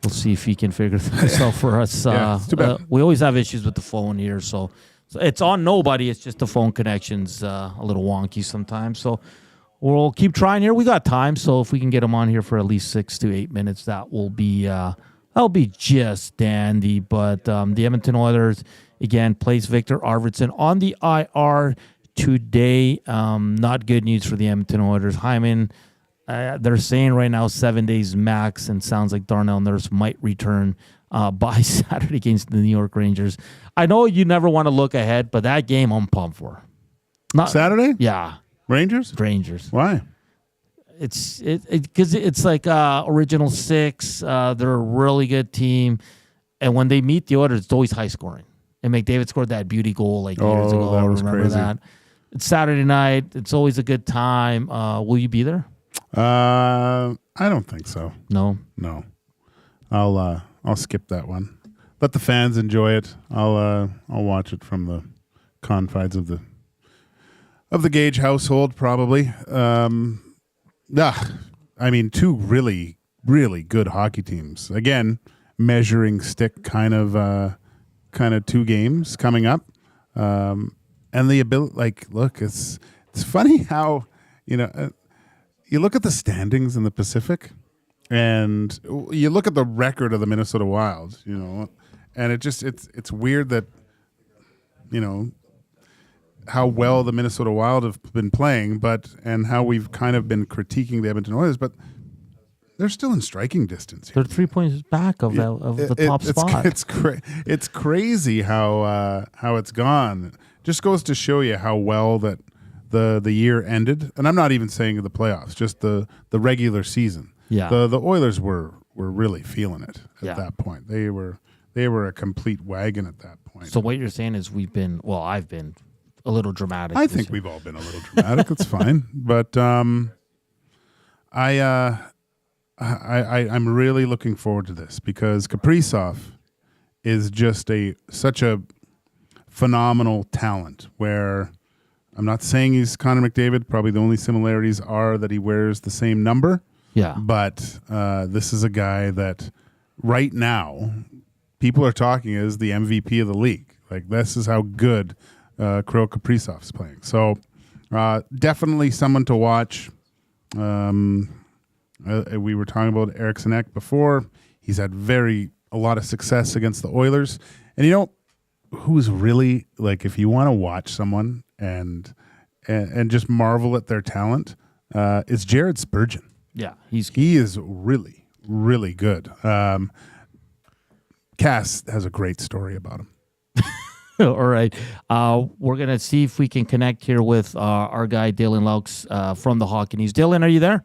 We'll see if he can figure things out for us. It's too bad. We always have issues with the phone here, so it's on nobody. It's just the phone connection's a little wonky sometimes. So we'll keep trying here. We got time, so if we can get him on here for at least 6 to 8 minutes, that'll be just dandy. But the Edmonton Oilers again plays Victor Ardvisson on the IR today. Not good news for the Edmonton Oilers. Hyman, they're saying right now 7 days max, and sounds like Darnell Nurse might return by Saturday against the New York Rangers. I know you never want to look ahead, but that game I'm pumped for. Saturday? Yeah. Rangers? Why? It's because it's like original six. They're a really good team, and when they meet the Oilers, it's always high scoring. And McDavid scored that beauty goal years ago. That was remember crazy. that? It's Saturday night. It's always a good time. Will you be there? I don't think so. No. I'll skip that one. Let the fans enjoy it. I'll watch it from the confines of the Gage household, probably. I mean, two really, really good hockey teams. Again, measuring stick kind of 2 games coming up. And the ability, look, it's funny how, you look at the standings in the Pacific and you look at the record of the Minnesota Wild, and it's weird that, how well the Minnesota Wild have been playing, and how we've kind of been critiquing the Edmonton Oilers, but they're still in striking distance here. They're 3 points back of the top spot. It's crazy how it's gone. Just goes to show you how well that the year ended, and I'm not even saying the playoffs, just the regular season. Yeah, the Oilers were really feeling it at that point. They were a complete wagon at that point. So what you're saying is I've been a little dramatic. I think we've all been a little dramatic. It's fine, but I'm really looking forward to this because Kaprizov is just such a phenomenal talent where I'm not saying he's Connor McDavid. Probably the only similarities are that he wears the same number. Yeah. But this is a guy that right now people are talking as the MVP of the league. This is how good Kirill Kaprizov's playing. So definitely someone to watch. We were talking about Eriksson Ek before. He's had a lot of success against the Oilers. And who's really, if you want to watch someone and just marvel at their talent, is Jared Spurgeon. Yeah, he is really, really good. Cass has a great story about him. All right. We're going to see if we can connect here with our guy, Dylan Loucks from the Hockey News. Dylan, are you there?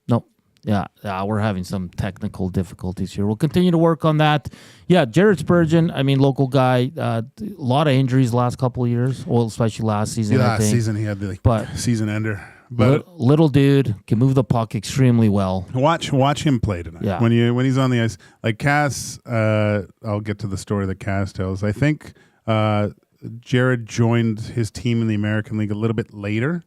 Nope. Yeah, we're having some technical difficulties here. We'll continue to work on that. Yeah, Jared Spurgeon, I mean, local guy. A lot of injuries the last couple of years. Well, especially last season. Last season he had the season ender. But little dude can move the puck extremely well. Watch him play tonight. Yeah. When he's on the ice, like Cass. I'll get to the story that Cass tells. I think Jared joined his team in the American League a little bit later,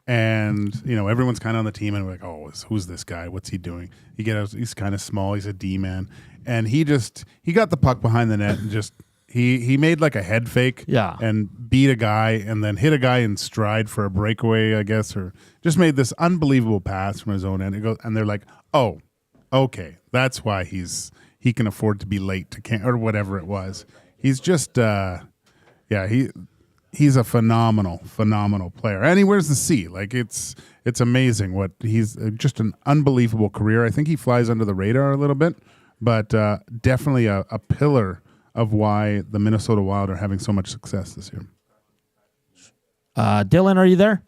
and everyone's kind of on the team and we're like, oh, who's this guy? What's he doing? He's kind of small. He's a D man, and he got the puck behind the net and just. He made like a head fake and beat a guy and then hit a guy in stride for a breakaway, I guess, or just made this unbelievable pass from his own end. And they're like, oh, okay, that's why he can afford to be late to camp or whatever it was. He's just, he's a phenomenal player. And he wears the C. Like it's amazing what he's just an unbelievable career. I think he flies under the radar a little bit, but definitely a pillar of why the Minnesota Wild are having so much success this year. Dylan, are you there?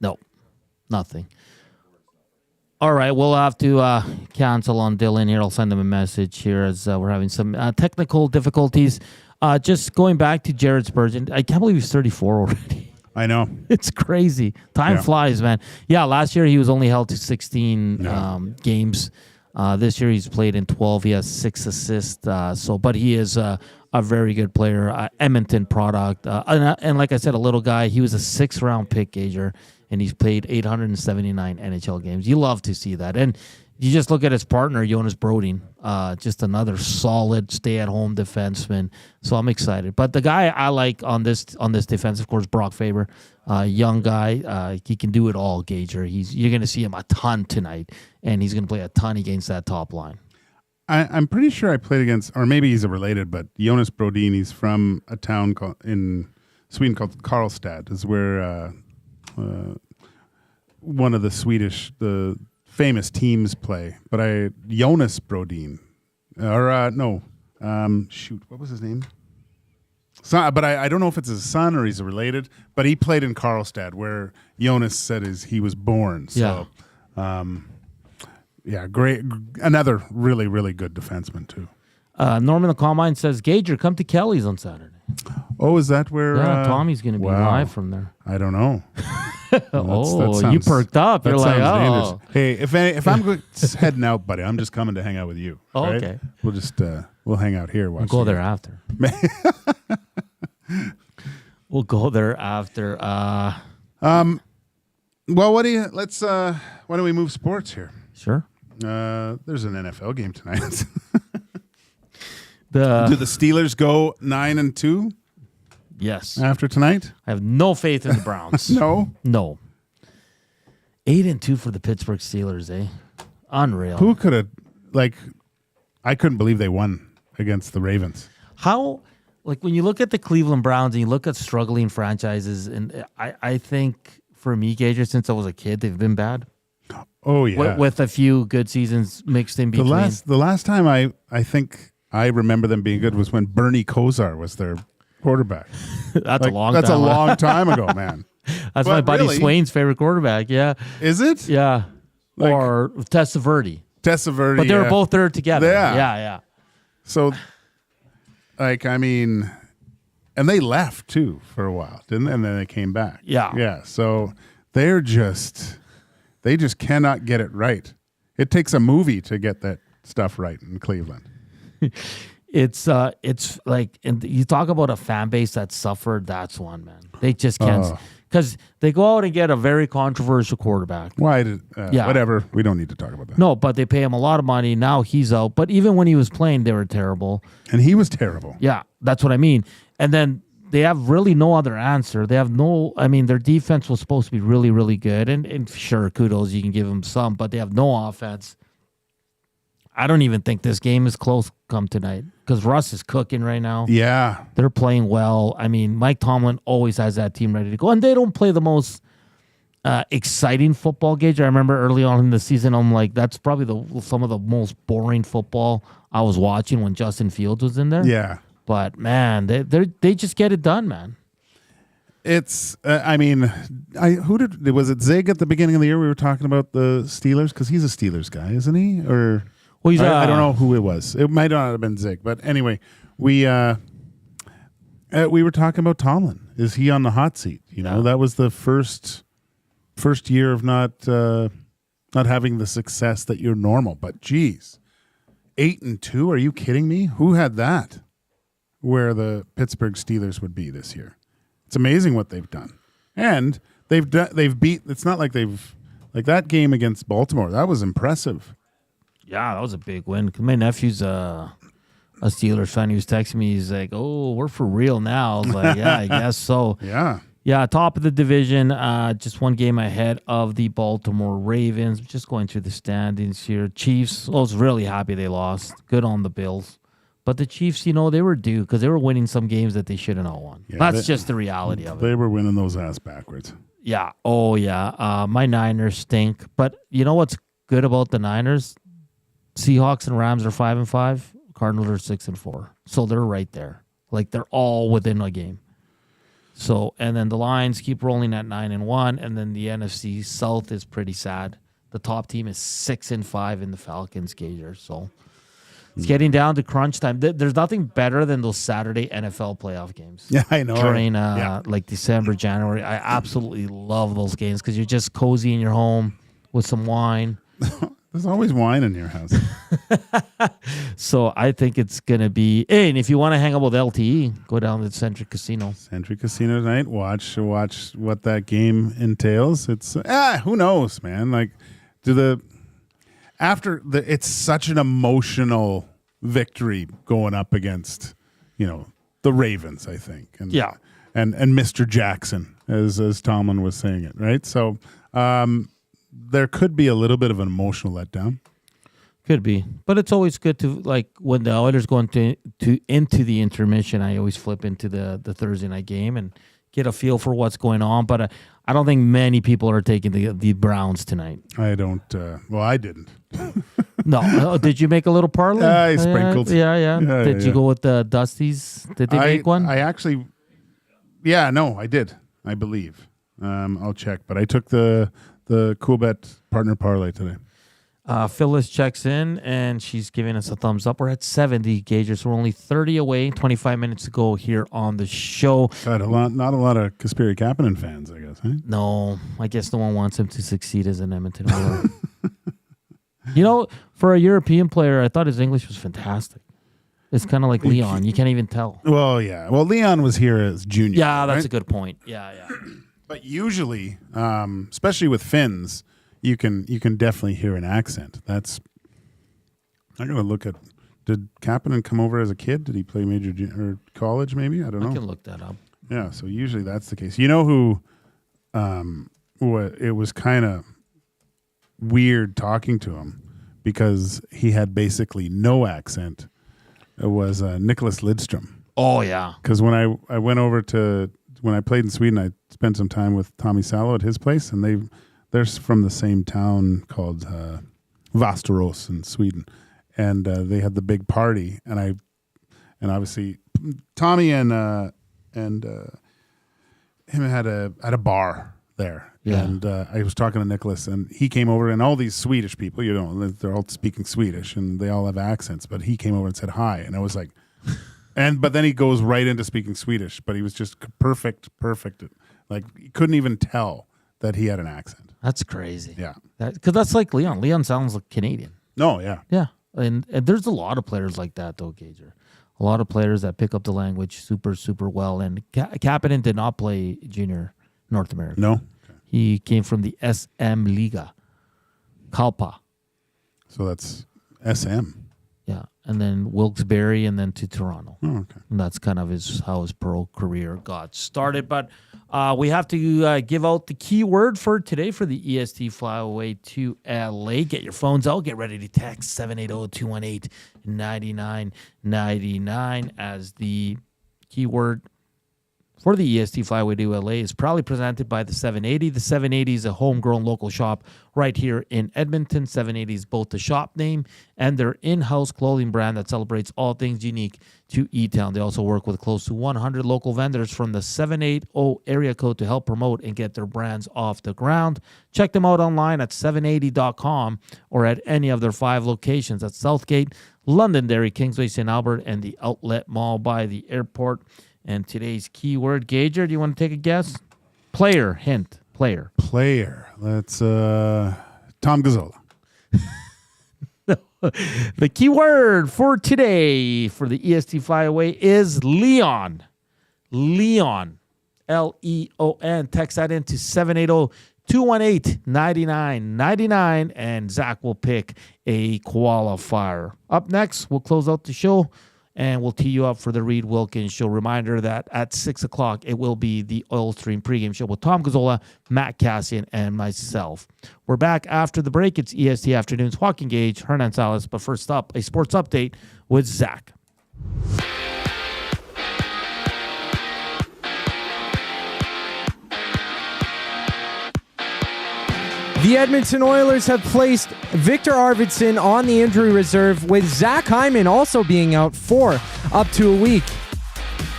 No, nothing. All right, we'll have to cancel on Dylan here. I'll send him a message here as we're having some technical difficulties. Just going back to Jared Spurgeon, I can't believe he's 34 already. I know. It's crazy. Time flies, man. Yeah, last year he was only held to 16 games. This year he's played in 12. He has 6 assists. But he is a very good player, Edmonton product. And like I said, a little guy. He was a 6th-round pick, Gager, and he's played 879 NHL games. You love to see that. And you just look at his partner, Jonas Brodin, just another solid stay-at-home defenseman. So I'm excited. But the guy I like on this defense, of course, Brock Faber, young guy. He can do it all, Gager. You're going to see him a ton tonight, and he's going to play a ton against that top line. I'm pretty sure I played against, or maybe he's related, but Jonas Brodin, he's from a town in Sweden called Karlstad, is where one of the famous teams play. But Jonas Brodin, what was his name? But I don't know if it's his son or he's related, but he played in Karlstad where Jonas said he was born. So, great. Another really, really good defenseman too. Norman the Combine says, Gager, come to Kelly's on Saturday. Oh, is that where? Yeah, Tommy's going to be live from there. I don't know. You perked up. You're like, dangerous. Hey, if I'm heading out, buddy, I'm just coming to hang out with you. Oh, right? okay. We'll just we'll hang out here. We'll go there after. We'll go there after. Well, why don't we move sports here? Sure. There's an NFL game tonight. Do the Steelers go 9-2? Yes. After tonight? I have no faith in the Browns. No? No. 8-2 for the Pittsburgh Steelers, eh? Unreal. Who could have, I couldn't believe they won against the Ravens. How, when you look at the Cleveland Browns and you look at struggling franchises, and I think for me, Gager, since I was a kid, they've been bad. Oh, yeah. With a few good seasons mixed in between. The last time I think I remember them being good was when Bernie Kosar was their quarterback. That's a long time ago, man. That's my buddy Swain's favorite quarterback. Yeah. Is it? Yeah. Or Testaverde. But they were both there together. Yeah. So, and they left too for a while, didn't they? And then they came back. Yeah. Yeah. So they just cannot get it right. It takes a movie to get that stuff right in Cleveland. It's like, and you talk about a fan base that suffered. That's one, man. They just can't, because they go out and get a very controversial quarterback. Why? Whatever. We don't need to talk about that. No, but they pay him a lot of money. Now he's out. But even when he was playing, they were terrible. And he was terrible. Yeah, that's what I mean. And then they have really no other answer. They have their defense was supposed to be really, really good. And sure, kudos, you can give them some, but they have no offense. I don't even think this game is close come tonight because Russ is cooking right now. Yeah. They're playing well. I mean, Mike Tomlin always has that team ready to go, and they don't play the most exciting football, Gage. I remember early on in the season, I'm like, that's probably some of the most boring football I was watching when Justin Fields was in there. Yeah. But, man, they just get it done, man. It's, was it Zig at the beginning of the year? We were talking about the Steelers because he's a Steelers guy, isn't he? Or well, I don't know who it was. It might not have been Zig, but anyway, we were talking about Tomlin. Is he on the hot seat? You know, that was the first year of not having the success that you're normal. But geez, 8-2. Are you kidding me? Who had that? Where the Pittsburgh Steelers would be this year? It's amazing what they've done, and they've beat. It's not like like that game against Baltimore. That was impressive. Yeah, that was a big win. My nephew's a Steelers fan. He was texting me. He's like, "Oh, we're for real now." I was like, "Yeah, I guess so." Yeah, top of the division. Just one game ahead of the Baltimore Ravens. Just going through the standings here. Chiefs. I was really happy they lost. Good on the Bills. But the Chiefs, they were due because they were winning some games that they shouldn't have won. Yeah, that's just the reality of it. They were winning those ass backwards. Yeah. Oh, yeah. My Niners stink. But you know what's good about the Niners? Seahawks and Rams are 5-5. Cardinals are 6-4. So they're right there. Like they're all within a game. So, and then the Lions keep rolling at 9-1. And then the NFC South is pretty sad. The top team is 6-5 in the Falcons, Gager. So it's getting down to crunch time. There's nothing better than those Saturday NFL playoff games. Yeah, I know. During like December, January. I absolutely love those games because you're just cozy in your home with some wine. There's always wine in your house. So I think it's going to be... Hey, and if you want to hang out with LTE, go down to the Century Casino. Century Casino tonight. Watch what that game entails. It's... who knows, man? Like, it's such an emotional victory going up against, the Ravens, I think. And, yeah. And Mr. Jackson, as Tomlin was saying it, right? So there could be a little bit of an emotional letdown. Could be. But it's always good to, like, when the Oilers go into the intermission, I always flip into the Thursday night game and get a feel for what's going on. But I don't think many people are taking the Browns tonight. I don't. I didn't. No. Did you make a little parlay? I sprinkled. Yeah. Did you go with the Dusties? Did they make one? I actually. Yeah, no, I did. I believe. I'll check, but I took the Coolbet partner parlay today. Phyllis checks in, and she's giving us a thumbs up. We're at 70 gauges. We're only 30 away, 25 minutes to go here on the show. Not a lot of Kasperi Kapanen fans, I guess, eh? No, I guess no one wants him to succeed as an Edmonton Oiler. For a European player, I thought his English was fantastic. It's kind of like Leon. You can't even tell. Well, yeah. Well, Leon was here as junior. Yeah, that's right? a good point. Yeah. But usually, especially with Finns, you can definitely hear an accent. I'm going to look at, did Kapanen come over as a kid? Did he play major or college maybe? I don't know. I can look that up. Yeah, so usually that's the case. You know who it was kind of weird talking to him because he had basically no accent. It was Nicholas Lidstrom. Oh, yeah. Because when I went over when I played in Sweden, I spent some time with Tommy Salo at his place, and they're from the same town called Västerås in Sweden, and they had the big party, and obviously Tommy and him had a bar there, and I was talking to Nicholas, and he came over, and all these Swedish people, they're all speaking Swedish, and they all have accents, but he came over and said hi, and I was like, but then he goes right into speaking Swedish, but he was just perfect, like you couldn't even tell that he had an accent. That's crazy. Yeah. Because that's like Leon. Leon sounds like Canadian. No, yeah. Yeah. And there's a lot of players like that, though, Gager. A lot of players that pick up the language super, super well. And Kapanen did not play junior North America. No. Okay. He came from the SM Liga. Kalpa. So that's SM. Yeah. and then Wilkes-Barre, and then to Toronto. Oh, okay. And that's kind of how his pro career got started. But we have to give out the keyword for today for the EST flyaway to LA. Get your phones out. Get ready to text 780-218-9999 as the keyword for the EST Flyway to LA is proudly presented by the 780. The 780 is a homegrown local shop right here in Edmonton. 780 is both the shop name and their in-house clothing brand that celebrates all things unique to E-Town. They also work with close to 100 local vendors from the 780 area code to help promote and get their brands off the ground. Check them out online at 780.com or at any of their 5 locations at Southgate, Londonderry, Kingsway, St. Albert, and the Outlet Mall by the airport. And today's keyword, Gager, do you want to take a guess? Player, hint, player. Player. That's Tom Gazzola. The keyword for today for the EST Flyaway is Leon. Leon. Leon. Text that into 780-218-9999, and Zach will pick a qualifier. Up next, we'll close out the show, and we'll tee you up for the Reed Wilkins Show. Reminder that at 6 o'clock, it will be the Oil Stream pregame show with Tom Gazzola, Matt Cassian, and myself. We're back after the break. It's EST Afternoons, Joaquin Gage, Hernan Salas. But first up, a sports update with Zach. The Edmonton Oilers have placed Victor Ardvisson on the injury reserve, with Zach Hyman also being out for up to a week.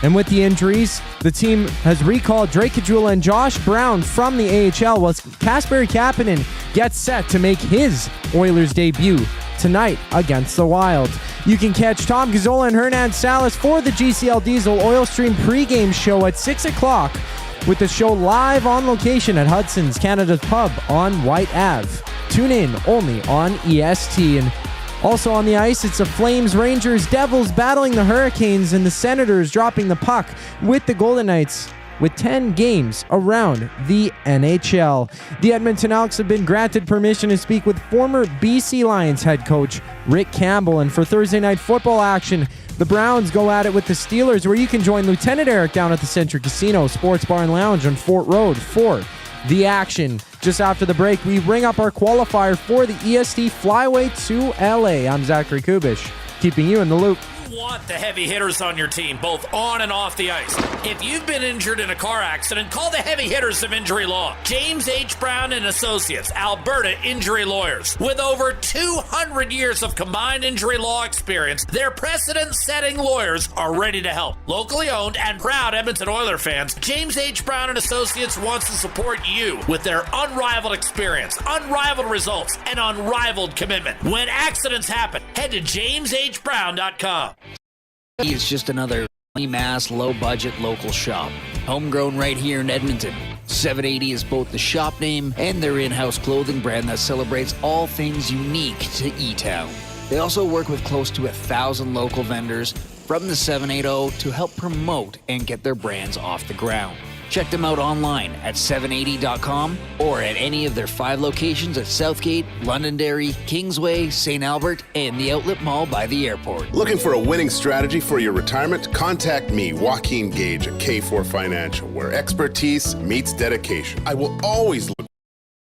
And with the injuries, the team has recalled Caggiula and Josh Brown from the AHL, while Kasperi Kapanen gets set to make his Oilers debut tonight against the Wild. You can catch Tom Gazzola and Hernan Salas for the GCL Diesel Oil Stream pregame show at 6 o'clock, with the show live on location at Hudson's Canada's Pub on White Ave. Tune in only on EST. And also on the ice, it's the Flames, Rangers, Devils battling the Hurricanes, and the Senators dropping the puck with the Golden Knights with 10 games around the NHL. The Edmonton Elks have been granted permission to speak with former BC Lions head coach Rick Campbell. And for Thursday night football action, the Browns go at it with the Steelers, where you can join Lieutenant Eric down at the Century Casino Sports Bar and Lounge on Fort Road for the action. Just after the break, we bring up our qualifier for the EST Flyway to LA. I'm Zachary Kubusch, keeping you in the loop. Want the heavy hitters on your team, both on and off the ice. If you've been injured in a car accident, call the heavy hitters of injury law. James H. Brown and Associates, Alberta Injury Lawyers. With over 200 years of combined injury law experience, their precedent-setting lawyers are ready to help. Locally owned and proud Edmonton Oilers fans, James H. Brown and Associates wants to support you with their unrivaled experience, unrivaled results, and unrivaled commitment. When accidents happen, head to jameshbrown.com. It's just another mass, low-budget local shop. Homegrown right here in Edmonton. 780 is both the shop name and their in-house clothing brand that celebrates all things unique to E-Town. They also work with close to 1,000 local vendors from the 780 to help promote and get their brands off the ground. Check them out online at 780.com or at any of their 5 locations at Southgate, Londonderry, Kingsway, St. Albert, and the Outlet Mall by the airport. Looking for a winning strategy for your retirement? Contact me, Joaquin Gage at K4 Financial, where expertise meets dedication. I will always look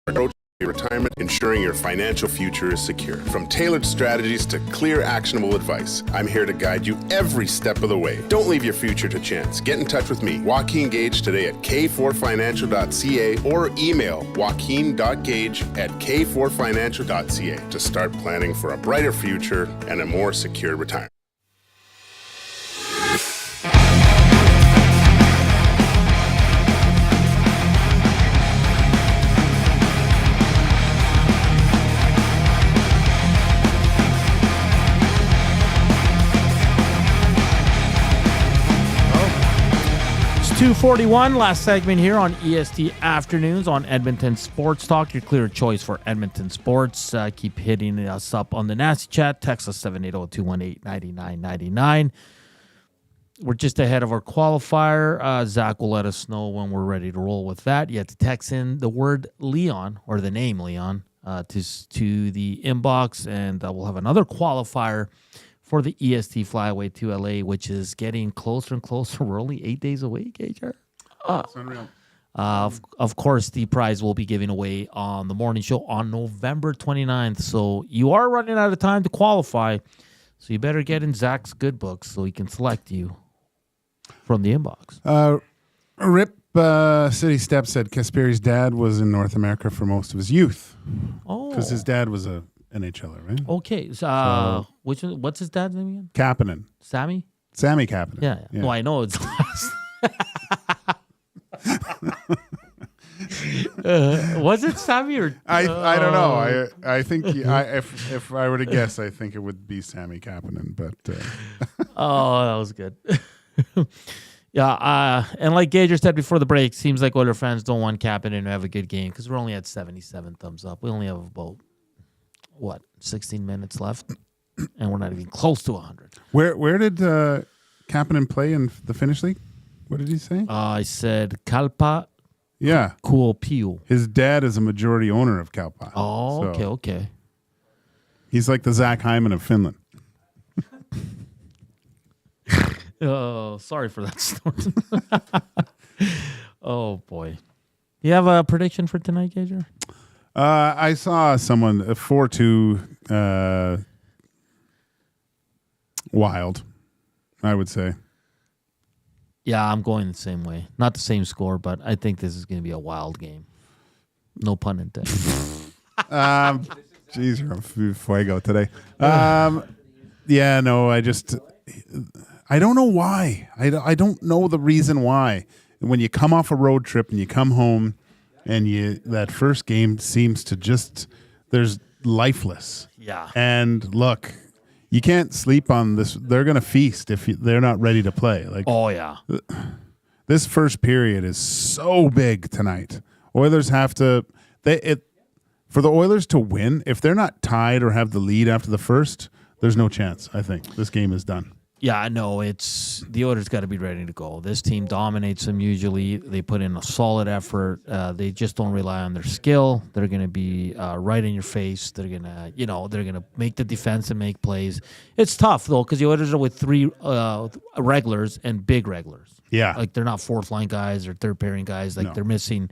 for your retirement, ensuring your financial future is secure. From tailored strategies to clear, actionable advice, I'm here to guide you every step of the way. Don't leave your future to chance. Get in touch with me, Joaquin Gage, today at k4financial.ca or email joaquin.gage@k4financial.ca to start planning for a brighter future and a more secure retirement. It's 2:41, last segment here on EST Afternoons on Edmonton Sports Talk. Your clear choice for Edmonton sports. Keep hitting us up on the Nasty Chat. Text us 780-218-9999. We're just ahead of our qualifier. Zach will let us know when we're ready to roll with that. You have to text in the word Leon, or the name Leon, to the inbox, and we'll have another qualifier for the EST flyaway to LA, which is getting closer and closer. We're only 8 days away, Gager. It's unreal. Of course, the prize will be given away on the morning show on November 29th. So you are running out of time to qualify. So you better get in Zach's good books so he can select you from the inbox. Rip City Step said Kasperi's dad was in North America for most of his youth. Oh. Because his dad was a NHLer, right? Okay. So, what's his dad's name again? Kapanen. Sammy? Sammy Kapanen. Yeah. No, I know it's last. Was it Sammy or I don't know. I think if I were to guess, I think it would be Sammy Kapanen. But oh, that was good. Yeah, and like Gager said before the break, seems like Oilers fans don't want Kapanen to have a good game because we're only at 77 thumbs up. We only have about 16 minutes left, and we're not even close to 100. Where did Kapanen play in the Finnish league? What did he say? I said Kalpa. Yeah. Kuopio. His dad is a majority owner of Kalpa. Oh, okay. He's like the Zach Hyman of Finland. Oh, sorry for that story. Oh, boy. You have a prediction for tonight, Gager? I saw someone, 4-2 Wild, I would say. Yeah, I'm going the same way. Not the same score, but I think this is going to be a wild game. No pun intended. Jeez, you're on fuego today. Yeah, no, I don't know why. I don't know the reason why. When you come off a road trip and you come home and that first game seems to there's lifeless. Yeah. And look, you can't sleep on this. They're going to feast if they're not ready to play. Oh, yeah. This first period is so big tonight. Oilers have to for the Oilers to win, if they're not tied or have the lead after the first, there's no chance, I think. This game is done. Yeah, I know. The Oilers got to be ready to go. This team dominates them usually. They put in a solid effort. They just don't rely on their skill. They're going to be right in your face. They're going to make the defense and make plays. It's tough though because the Oilers are with 3 regulars and big regulars. Yeah, like they're not fourth line guys or third pairing guys. Like No. they're missing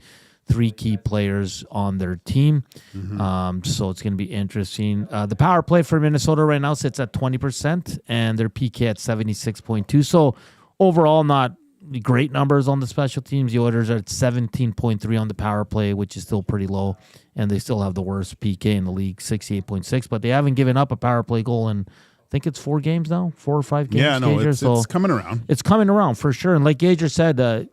3 key players on their team. Mm-hmm. So it's going to be interesting. The power play for Minnesota right now sits at 20% and their PK at 76.2. So overall, not great numbers on the special teams. The Oilers are at 17.3 on the power play, which is still pretty low. And they still have the worst PK in the league, 68.6. But they haven't given up a power play goal in, I think it's 4 games now, 4 or 5 games. Yeah, no, Gager. it's coming around. It's coming around for sure. And like Gager said,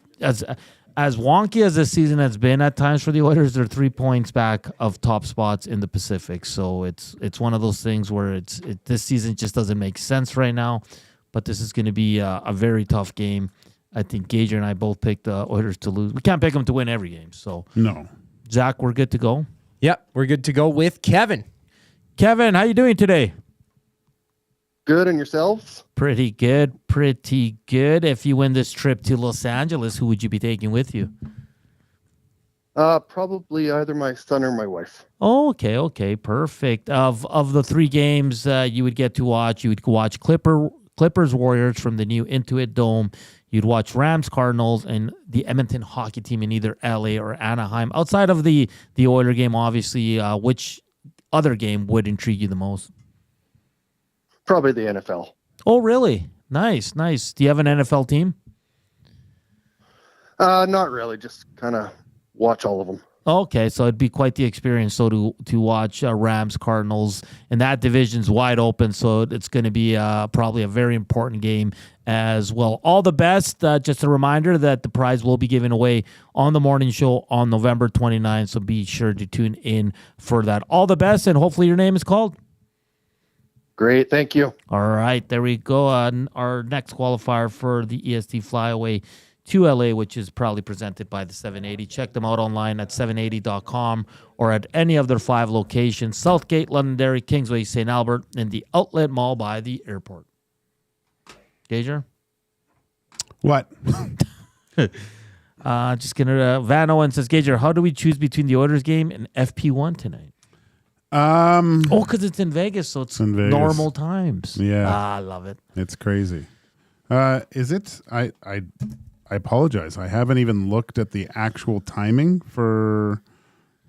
as wonky as this season has been at times for the Oilers, they're 3 points back of top spots in the Pacific. So it's one of those things where this season just doesn't make sense right now. But this is going to be a very tough game. I think Gager and I both picked the Oilers to lose. We can't pick them to win every game. So no, Zach, we're good to go. Yep, we're good to go with Kevin. Kevin, how you doing today? Good, and yourselves? Pretty good. If you win this trip to Los Angeles, who would you be taking with you? Probably either my son or my wife. Oh, okay, perfect. Of the 3 games you would get to watch, you would watch Clippers Warriors from the new Intuit Dome. You'd watch Rams Cardinals and the Edmonton hockey team in either LA or Anaheim. Outside of the Oiler game, obviously, which other game would intrigue you the most? Probably the NFL. Oh, really? Nice. Do you have an NFL team? Not really. Just kind of watch all of them. Okay, so it'd be quite the experience. So to watch Rams Cardinals, and that division's wide open, so it's going to be probably a very important game as well. All the best. Just a reminder that the prize will be given away on the morning show on November 29th, so be sure to tune in for that. All the best, and hopefully your name is called. Great, thank you. All right, there we go. Our next qualifier for the EST Flyaway to LA, which is proudly presented by the 780. Check them out online at 780.com or at any of their 5 locations: Southgate, Londonderry, Kingsway, St. Albert, and the Outlet Mall by the airport. Gager? What? Just gonna Van Owen says, Gager, how do we choose between the Oilers game and FP1 tonight? Because it's in Vegas, so it's in Vegas. normal times. Yeah. I love it. It's crazy. Is it? I apologize. I haven't even looked at the actual timing for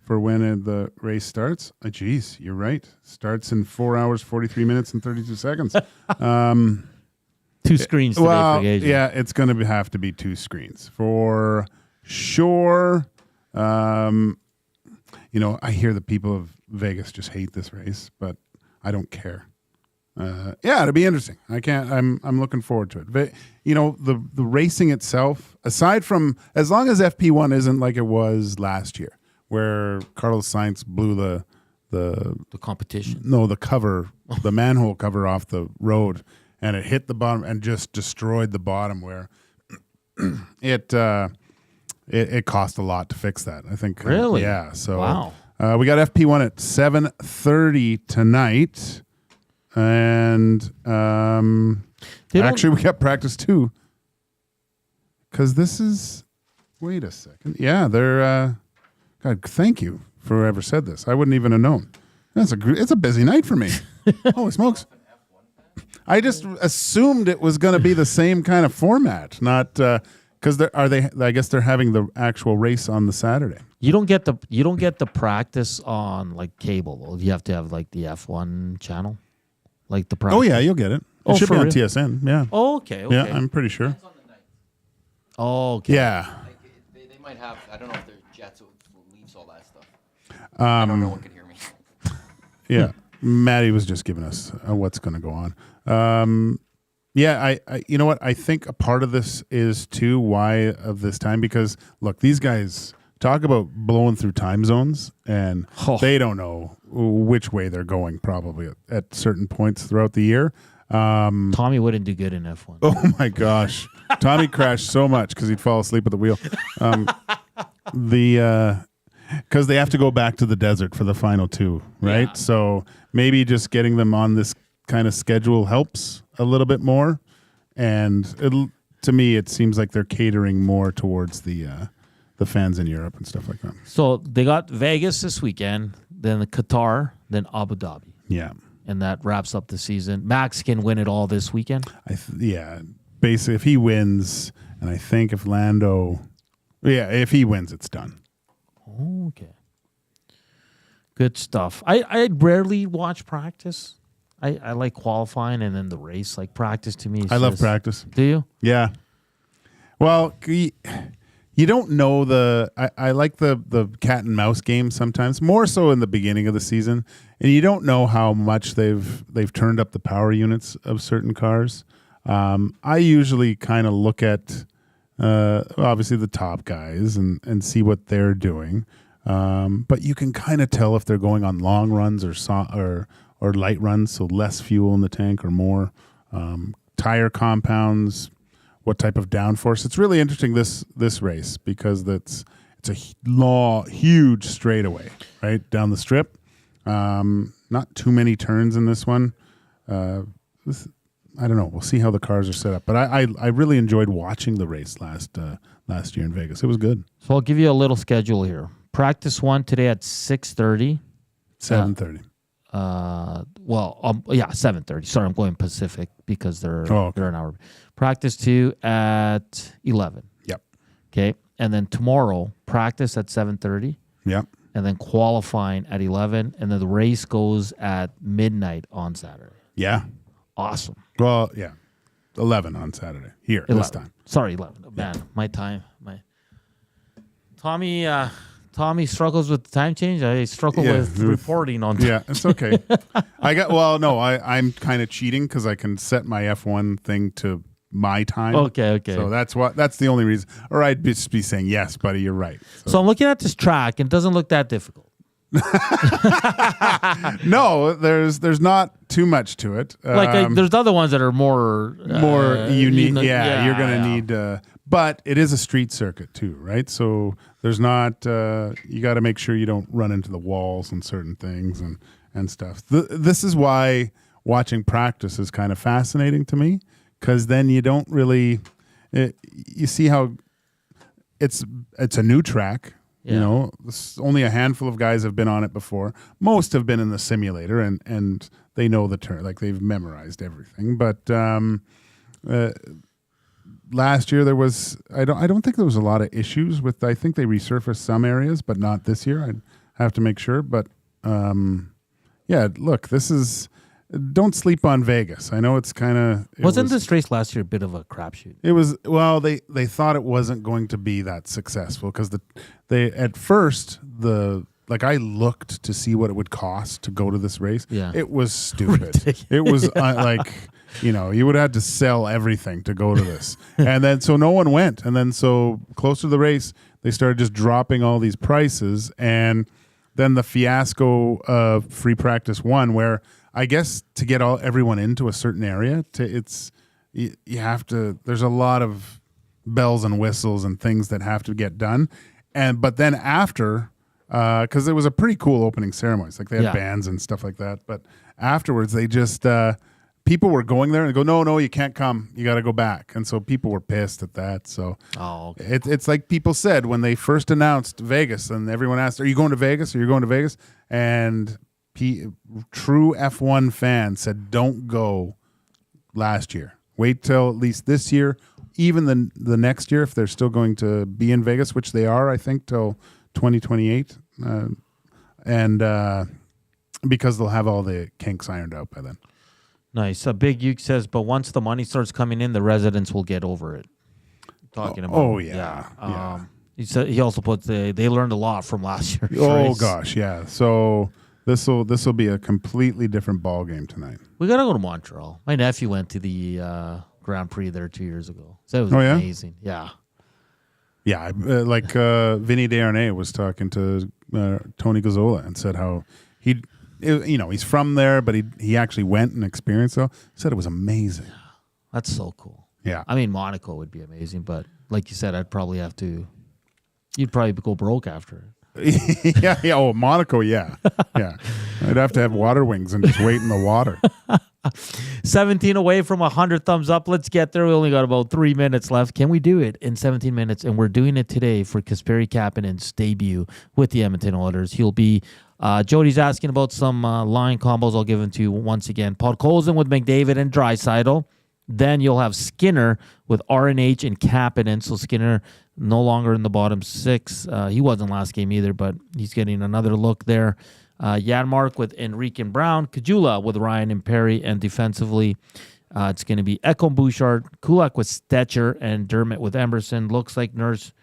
when the race starts. Geez, you're right. Starts in 4 hours, 43 minutes, and 32 seconds. 2 screens today for Gage. Yeah, it's going to have to be 2 screens for sure. I hear the people of Vegas just hate this race, but I don't care. It'll be interesting. I'm looking forward to it. But, the racing itself, aside from, as long as FP1 isn't like it was last year, where Carlos Sainz blew the competition. No, the cover, the manhole cover off the road, and it hit the bottom and just destroyed the bottom where it cost a lot to fix that. I think. Really? Yeah. So wow. We got FP1 at 7:30 tonight, and actually we got practice 2 because this is. Wait a second. Yeah, they're. God, thank you for whoever said this. I wouldn't even have known. It's a busy night for me. Holy smokes. I just assumed it was going to be the same kind of format, not because I guess they're having the actual race on the Saturday. You don't get the practice on like cable though. You have to have like the F1 channel, like the practice. Oh yeah, you'll get it. It should be on TSN. Yeah. Oh, okay. Yeah, I'm pretty sure. Oh, okay. Yeah. They might have. I don't know if their jets leaves all that stuff. I don't know. One can hear me. Yeah, Maddie was just giving us what's going to go on. I you know what? I think a part of this is too why of this time, because look, these guys talk about blowing through time zones, and they don't know which way they're going probably at certain points throughout the year. Tommy wouldn't do good in F1. Oh my gosh, Tommy crashed so much because he'd fall asleep at the wheel. Because they have to go back to the desert for the final 2, right? Yeah. So maybe just getting them on this kind of schedule helps a little bit more. And to me, it seems like they're catering more towards the fans in Europe and stuff like that. So they got Vegas this weekend, then the Qatar, then Abu Dhabi. Yeah. And that wraps up the season. Max can win it all this weekend? Basically, if he wins, and I think if Lando... Yeah, if he wins, it's done. Okay. Good stuff. I rarely watch practice. I like qualifying and then the race. Like practice to me. I love practice. Do you? Yeah. Well, you don't know I like the cat and mouse game sometimes, more so in the beginning of the season, and you don't know how much they've turned up the power units of certain cars. I usually kind of look at obviously the top guys and see what they're doing. But you can kind of tell if they're going on long runs or light runs, so less fuel in the tank or more. Tire compounds, what type of downforce. It's really interesting this race because it's a huge straightaway right down the strip. Not too many turns in this one. I don't know. We'll see how the cars are set up. But I really enjoyed watching the race last year in Vegas. It was good. So I'll give you a little schedule here. Practice 1 today at 6:30. 7:30. 7:30. Sorry, I'm going Pacific because they're an hour. Practice 2 at 11. Yep. Okay. And then tomorrow, practice at 7:30. Yep. And then qualifying at 11. And then the race goes at midnight on Saturday. Yeah. Awesome. Well, yeah. 11 on Saturday. Here, 11. this time. Sorry, 11. Man, my time. Tommy struggles with the time change. I struggle with reporting on time. Yeah, it's okay. I'm kind of cheating because I can set my F1 thing to my time. Okay. So that's the only reason. Or I'd just be saying, yes, buddy, you're right. So I'm looking at this track and it doesn't look that difficult. No, there's not too much to it. There's other ones that are more unique. You're going to need... but it is a street circuit too, right? So there's not... you got to make sure you don't run into the walls and certain things and stuff. This is why watching practice is kind of fascinating to me, because then you don't really... you see how it's a new track You know, only a handful of guys have been on it before. Most have been in the simulator, and they know the term, like they've memorized everything. But last year there was I don't think there was a lot of issues with. I think they resurfaced some areas, but not this year. I'd have to make sure. But yeah, look, this is. Don't sleep on Vegas. I know it's kind of... Wasn't this race last year a bit of a crapshoot? It was, well, they thought it wasn't going to be that successful because they at first, I looked to see what it would cost to go to this race. Yeah. It was stupid. It was you would have to sell everything to go to this. And then, so no one went. And then, so close to the race, they started just dropping all these prices. And then the fiasco of Free Practice 1, where... I guess to get everyone into a certain area, you have to. There's a lot of bells and whistles and things that have to get done, but then after, because it was a pretty cool opening ceremony, it's like they had bands and stuff like that. But afterwards, they just people were going there and go, no, you can't come, you got to go back, and so people were pissed at that. So it's like people said when they first announced Vegas, and everyone asked, "Are you going to Vegas? Are you going to Vegas?" And true F1 fans said, don't go last year. Wait till at least this year, even the next year, if they're still going to be in Vegas, which they are, I think, till 2028. Because they'll have all the kinks ironed out by then. Nice. Big Uke says, but once the money starts coming in, the residents will get over it. Talking about. Oh, yeah. He said he also put they learned a lot from last year. Oh, gosh, yeah. So... This will be a completely different ball game tonight. We gotta go to Montreal. My nephew went to the Grand Prix there 2 years ago. So it was amazing. Yeah. Yeah, Vinny Desharnais was talking to Tony Gazzola and said how he's from there, but he actually went and experienced it. Said it was amazing. That's so cool. Yeah. I mean, Monaco would be amazing, but like you said, you'd probably go broke after it. yeah. Oh, Monaco, yeah. I'd have to have water wings and just wait in the water. 17 away from 100 thumbs up. Let's get there. We only got about 3 minutes left. Can we do it in 17 minutes? And we're doing it today for Kasperi Kapanen's debut with the Edmonton Oilers. He'll be... Jody's asking about some line combos. I'll give them to you once again. Podkolzin with McDavid and Draisaitl. Then you'll have Skinner with RNH and Kapanen. So Skinner no longer in the bottom six. He wasn't last game either, but he's getting another look there. Janmark with Enrique and Brown. Caggiula with Ryan and Perry. And defensively, it's going to be Ekholm Bouchard, Kulak with Stetcher, and Dermott with Emerson. Looks like Nurse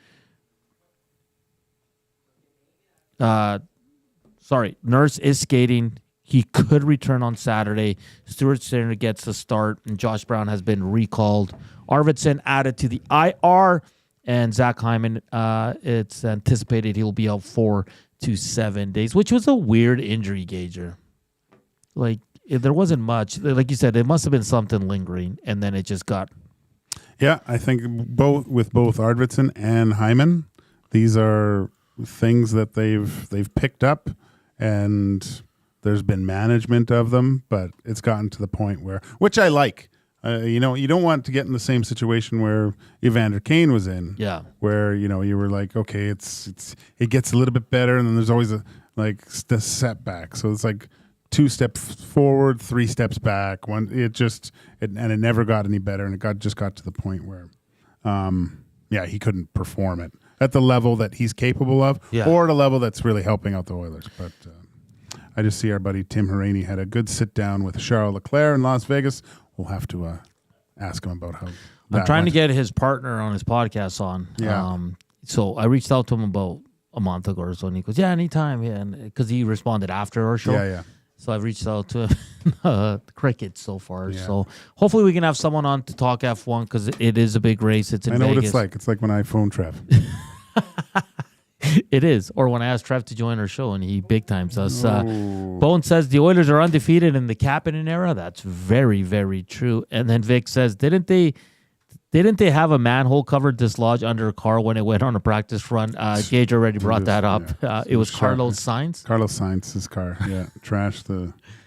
is skating. He could return on Saturday. Stuart Skinner gets the start, and Josh Brown has been recalled. Ardvisson added to the IR, and Zach Hyman, it's anticipated he'll be out 4 to 7 days, which was a weird injury, Gager. Like, there wasn't much. Like you said, it must have been something lingering, and then it just got... Yeah, I think both Ardvisson and Hyman, these are things that they've picked up, and... There's been management of them, but it's gotten to the point which I like. You don't want to get in the same situation where Evander Kane was in. Yeah. Where you were like, okay, it gets a little bit better, and then there's always a setback. So it's like 2 steps forward, 3 steps back. It never got any better, and it just got to the point where, he couldn't perform it at the level that he's capable of, or at a level that's really helping out the Oilers, but. I just see our buddy Tim Haraney had a good sit-down with Charles Leclerc in Las Vegas. We'll have to ask him about how I'm trying to get his partner on his podcast on. Yeah. So I reached out to him about a month ago or so, and he goes, yeah, anytime. Yeah, because he responded after our show. Yeah. So I've reached out to him. Crickets so far. Yeah. So hopefully we can have someone on to talk F1 because it is a big race. It's in Vegas. I know what it's like. It's like when I phone Trev. It is. Or when I asked Trev to join our show and he big times us. Bone says the Oilers are undefeated in the Kapanen era. That's very, very true. And then Vic says, didn't they have a manhole cover dislodged under a car when it went on a practice run? Gage already brought that up. Yeah. It was Carlos Sainz. Carlos Sainz's car. Yeah.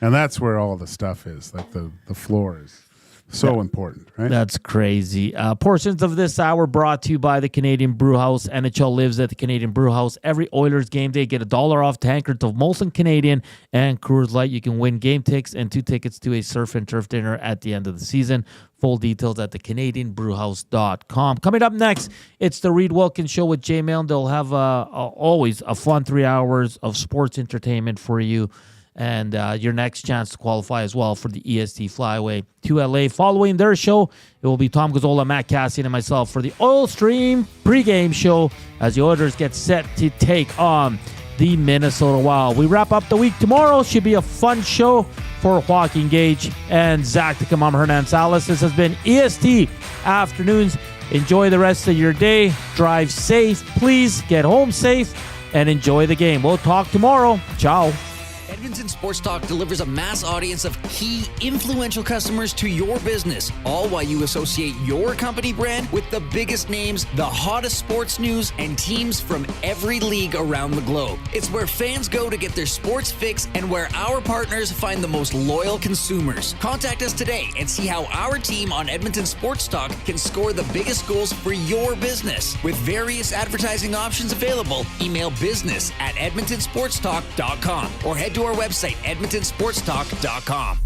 And that's where all the stuff is. Like the floor is. So important, right? That's crazy. Portions of this hour brought to you by the Canadian Brew House. NHL lives at the Canadian Brew House. Every Oilers game day, get $1 off tankards of Molson Canadian and Coors Light. You can win game tickets and 2 tickets to a surf and turf dinner at the end of the season. Full details at thecanadianbrewhouse.com. Coming up next, it's the Reed Wilkins Show with Jay Milne. They'll have always a fun 3 hours of sports entertainment for you. And your next chance to qualify as well for the EST Flyaway to LA. Following their show, it will be Tom Gazzola, Matt Cassian, and myself for the Oil Stream pregame show as the Oilers get set to take on the Minnesota Wild. We wrap up the week tomorrow. Should be a fun show for Joaquin Gage and Zachticum. I'm Hernan Salas. This has been EST Afternoons. Enjoy the rest of your day. Drive safe. Please get home safe and enjoy the game. We'll talk tomorrow. Ciao. Edmonton Sports Talk delivers a mass audience of key, influential customers to your business, all while you associate your company brand with the biggest names, the hottest sports news, and teams from every league around the globe. It's where fans go to get their sports fix and where our partners find the most loyal consumers. Contact us today and see how our team on Edmonton Sports Talk can score the biggest goals for your business. With various advertising options available, email business@edmontonsportstalk.com or head to our website, edmontonsportstalk.com.